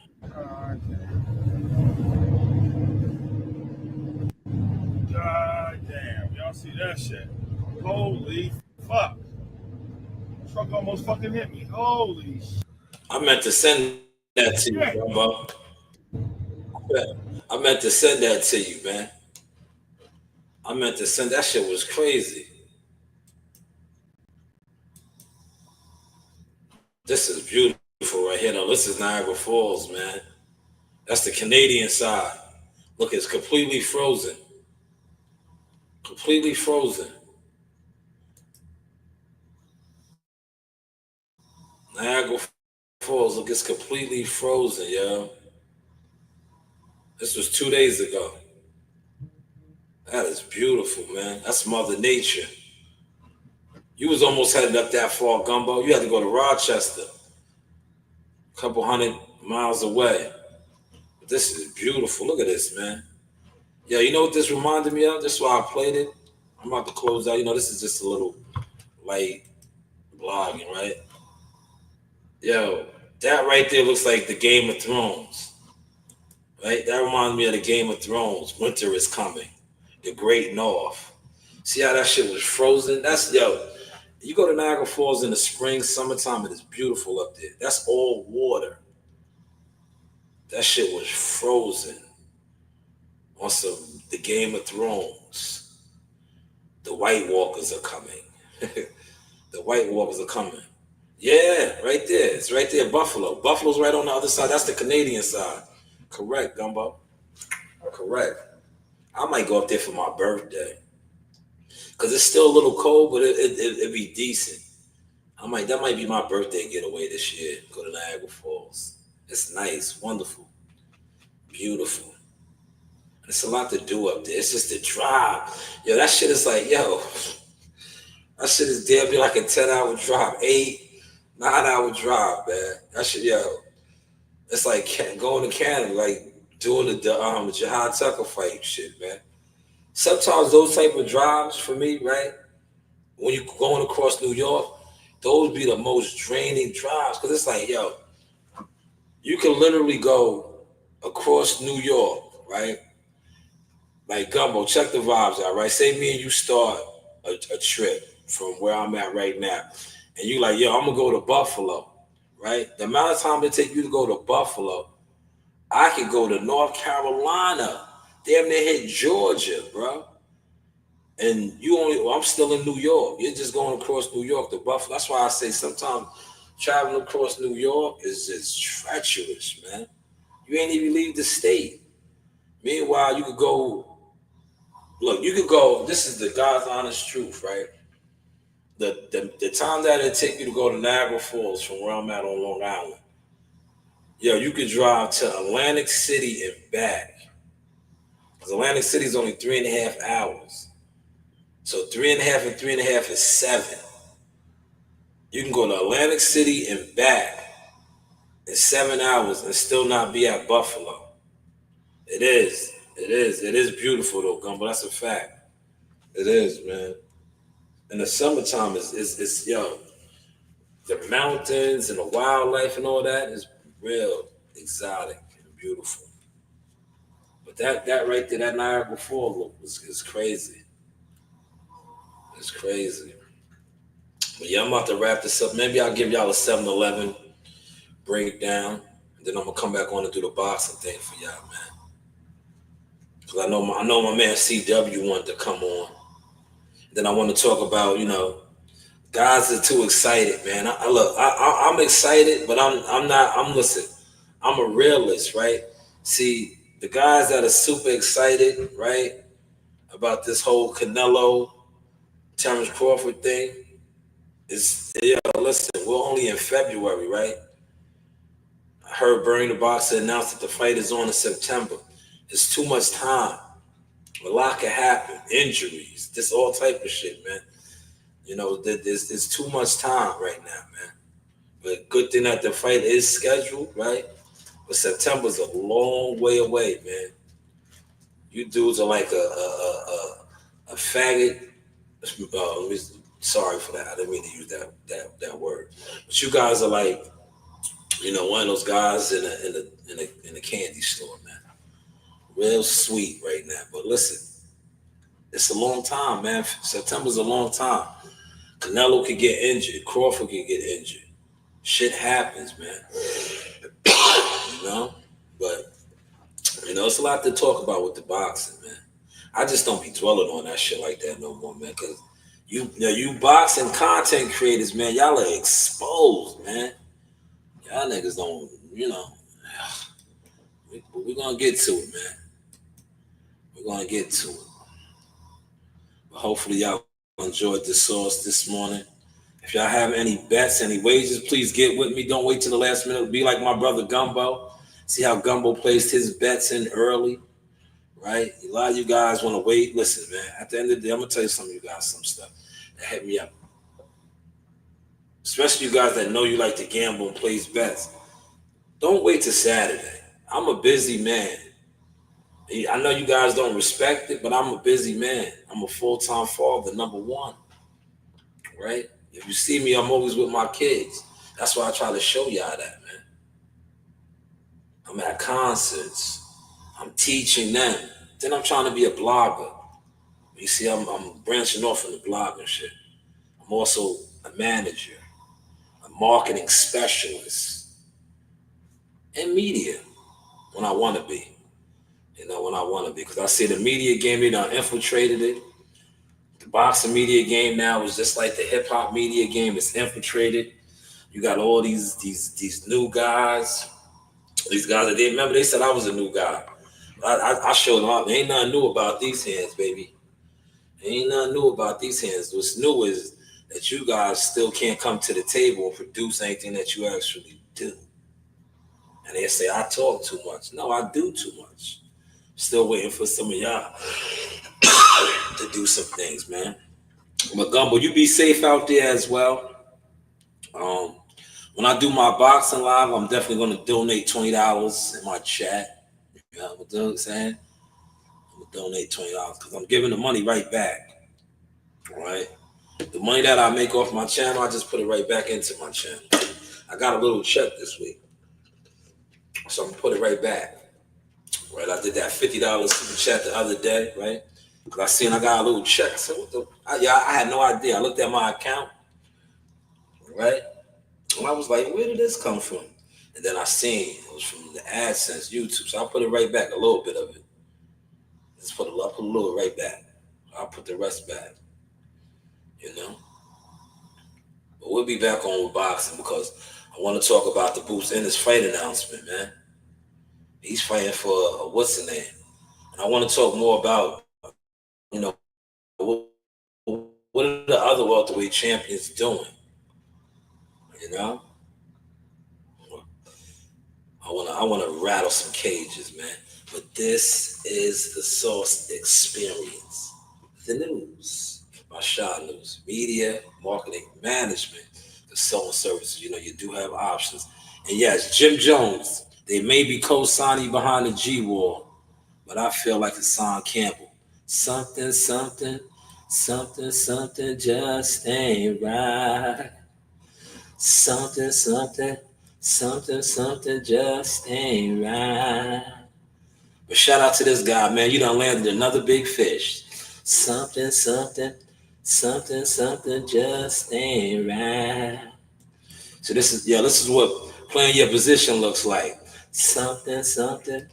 God damn. Y'all see that shit? Holy fuck. Truck almost fucking hit me. Holy I meant to send that to you, shit. bro. I meant to send that to you, man. I meant to send that shit was crazy. This is beautiful right here. Now, this is Niagara Falls, man. That's the Canadian side. Look, it's completely frozen. Completely frozen. Niagara Falls, look, it's completely frozen, yo. This was 2 days ago. That is beautiful, man. That's Mother Nature. You was almost headed up that far, Gumbo. You had to go to Rochester, a couple 100 miles away. But this is beautiful. Look at this, man. Yeah, you know what this reminded me of? This is why I played it. I'm about to close out. You know, this is just a little light blogging, right? Yo, that right there looks like the Game of Thrones, right? That reminds me of the Game of Thrones. Winter is coming. The Great North. See how that shit was frozen? That's, yo, you go to Niagara Falls in the spring, summertime, it is beautiful up there. That's all water. That shit was frozen on some the Game of Thrones. The White Walkers are coming. The White Walkers are coming. Yeah, right there. It's right there, Buffalo. Buffalo's right on the other side. That's the Canadian side. Correct, Gumbo. Correct. I might go up there for my birthday. Because it's still a little cold, but it'd be decent. That might be my birthday getaway this year. Go to Niagara Falls. It's nice, wonderful, beautiful. It's a lot to do up there. It's just the drive. Yo, that shit is like, yo, that shit is damn near like a 10-hour drive, 8, 9 hour drive, man. That shit, yo, it's like going to Canada, like doing the Jihad Tucker fight shit, man. Sometimes those type of drives for me, right? When you going across New York, those be the most draining drives because it's like, yo, you can literally go across New York, right? Like Gumbo, check the vibes out, right? Say me and you start a trip from where I'm at right now, and you like, yo, I'm gonna go to Buffalo, right? The amount of time it take you to go to Buffalo, I could go to North Carolina, damn near hit Georgia, bro. And I'm still in New York. You're just going across New York to Buffalo. That's why I say sometimes traveling across New York is just treacherous, man. You ain't even leave the state. Meanwhile, you could go. Look, you could go. This is the God's honest truth, right? The time that it take you to go to Niagara Falls from where I'm at on Long Island, yo, you could drive to Atlantic City and back. Because Atlantic City is only 3.5 hours. So 3.5 and 3.5 is 7. You can go to Atlantic City and back in 7 hours and still not be at Buffalo. It is. It is. It is beautiful though, Gumbo. That's a fact. It is, man. In the summertime is yo, the mountains and the wildlife and all that is real exotic and beautiful. But that right there, that Niagara Falls look is crazy. It's crazy. But yeah, I'm about to wrap this up. Maybe I'll give y'all a 7-Eleven breakdown. And then I'm gonna come back on and do the boxing thing for y'all, man. Cause I know my man CW wanted to come on. Then I want to talk about, guys are too excited, man. I'm excited, but I'm not. Listen. I'm a realist, right? See, the guys that are super excited, right, about this whole Canelo Terrence Crawford thing is, listen. We're only in February, right? I heard Bernie the Boxer announced that the fight is on in September. It's too much time. A lot can happen. Injuries, this all type of shit, man. There's too much time right now, man. But good thing that the fight is scheduled, right? But September's a long way away, man. You dudes are like a faggot. Sorry for that. I didn't mean to use that word. But you guys are like, one of those guys in a candy store, man. Real sweet right now. But listen, it's a long time, man. September's a long time. Canelo could get injured. Crawford could get injured. Shit happens, man. But it's a lot to talk about with the boxing, man. I just don't be dwelling on that shit like that no more, man. Cause you boxing content creators, man, y'all are exposed, man. Y'all niggas don't, we're gonna get to it, man. We're gonna get to it. But hopefully y'all enjoyed the sauce this morning. If y'all have any bets, any wagers, please get with me. Don't wait till the last minute. Be like my brother Gumbo. See how Gumbo placed his bets in early, right? A lot of you guys want to wait. Listen, man, at the end of the day, I'm going to tell you some of you guys some stuff that hit me up. Especially you guys that know you like to gamble and place bets. Don't wait till Saturday. I'm a busy man. I know you guys don't respect it, but I'm a busy man. I'm a full-time father, number one, right? If you see me, I'm always with my kids. That's why I try to show y'all that, man. I'm at concerts. I'm teaching them. Then I'm trying to be a blogger. You see, I'm branching off from the blogging shit. I'm also a manager, a marketing specialist, and media when I want to be. When I want to be. Because I see the media game, they done infiltrated it. The boxing media game now is just like the hip hop media game. It's infiltrated. You got all these new guys. These guys that they remember, they said I was a new guy. I showed them out. There ain't nothing new about these hands, baby. There ain't nothing new about these hands. What's new is that you guys still can't come to the table and produce anything that you actually do. And they say I talk too much. No, I do too much. Still waiting for some of y'all to do some things, man. But Gumbo, you be safe out there as well. When I do my boxing live, I'm definitely going to donate $20 in my chat. You know what I'm saying? I'm going to donate $20 because I'm giving the money right back. All right? The money that I make off my channel, I just put it right back into my channel. I got a little check this week. So I'm going to put it right back. Right? I did that $50 super chat the other day, right? Because I seen I got a little check. I said, I had no idea. I looked at my account, right? And I was like, where did this come from? And then I seen it was from the AdSense, YouTube. So I put it right back, a little bit of it. Just put a little right back. I'll put the rest back. But we'll be back on with boxing because I want to talk about the Boots in his fight announcement, man. He's fighting for what's the name? And I want to talk more about, what are the other welterweight champions doing? I want to rattle some cages, man. But this is the Source Experience. The news by Shanewz. Media, marketing, management, consulting services. You do have options. And yes, Jim Jones, they may be co-signing behind the G Wall, but I feel like it's Son Campbell. Something, something, something, something just ain't right. Something, something, something, something just ain't right. But shout out to this guy, man. You done landed another big fish. Something, something, something, something just ain't right. So this is what playing your position looks like. Something, something,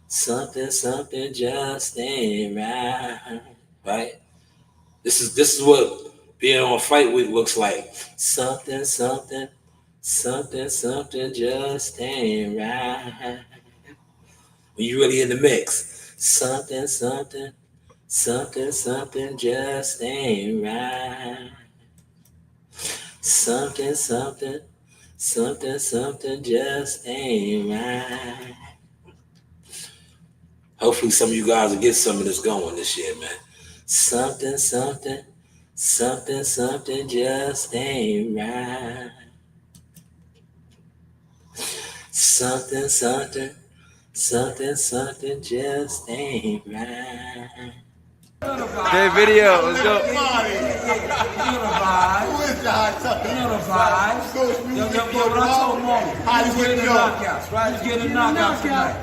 something, something just ain't right. Right? This is what being on Fight Week looks like. Something, something, something, something just ain't right. When you really in the mix. Something, something, something, something just ain't right. Something, something, something, something just ain't right. Hopefully some of you guys will get some of this going this year, man. Something, something, something, something just ain't right. Something, something, something, something just ain't right. Good video, let's go. You know the vibes. Who is the hot tucker? You know the vibes. Yo, what I told Mo, he's getting the knockouts, right? He's getting the knockouts tonight.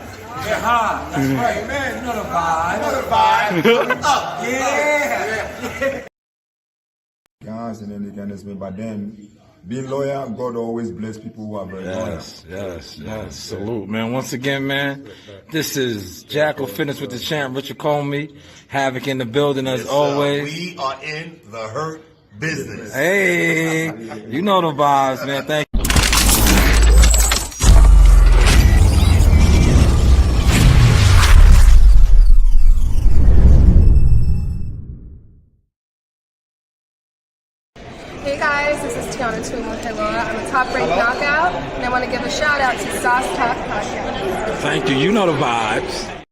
They're hard. That's right, man. You know the vibes. You know the vibe. Yeah. Guys, and then again, it's been by then. Being loyal, God always bless people who are very loyal. Yes. Salute, man. Once again, man, this is Jackal Fitness with the champ, Richard Comey. Havoc in the building as always. We are in the hurt business. Hey, you know the vibes, man. Thank you. Hey guys, this is Tiana Tuimu-Helua. I'm a top-ranked knockout, and I want to give a shout out to Sauce Talk Podcast. Thank you. You know the vibes.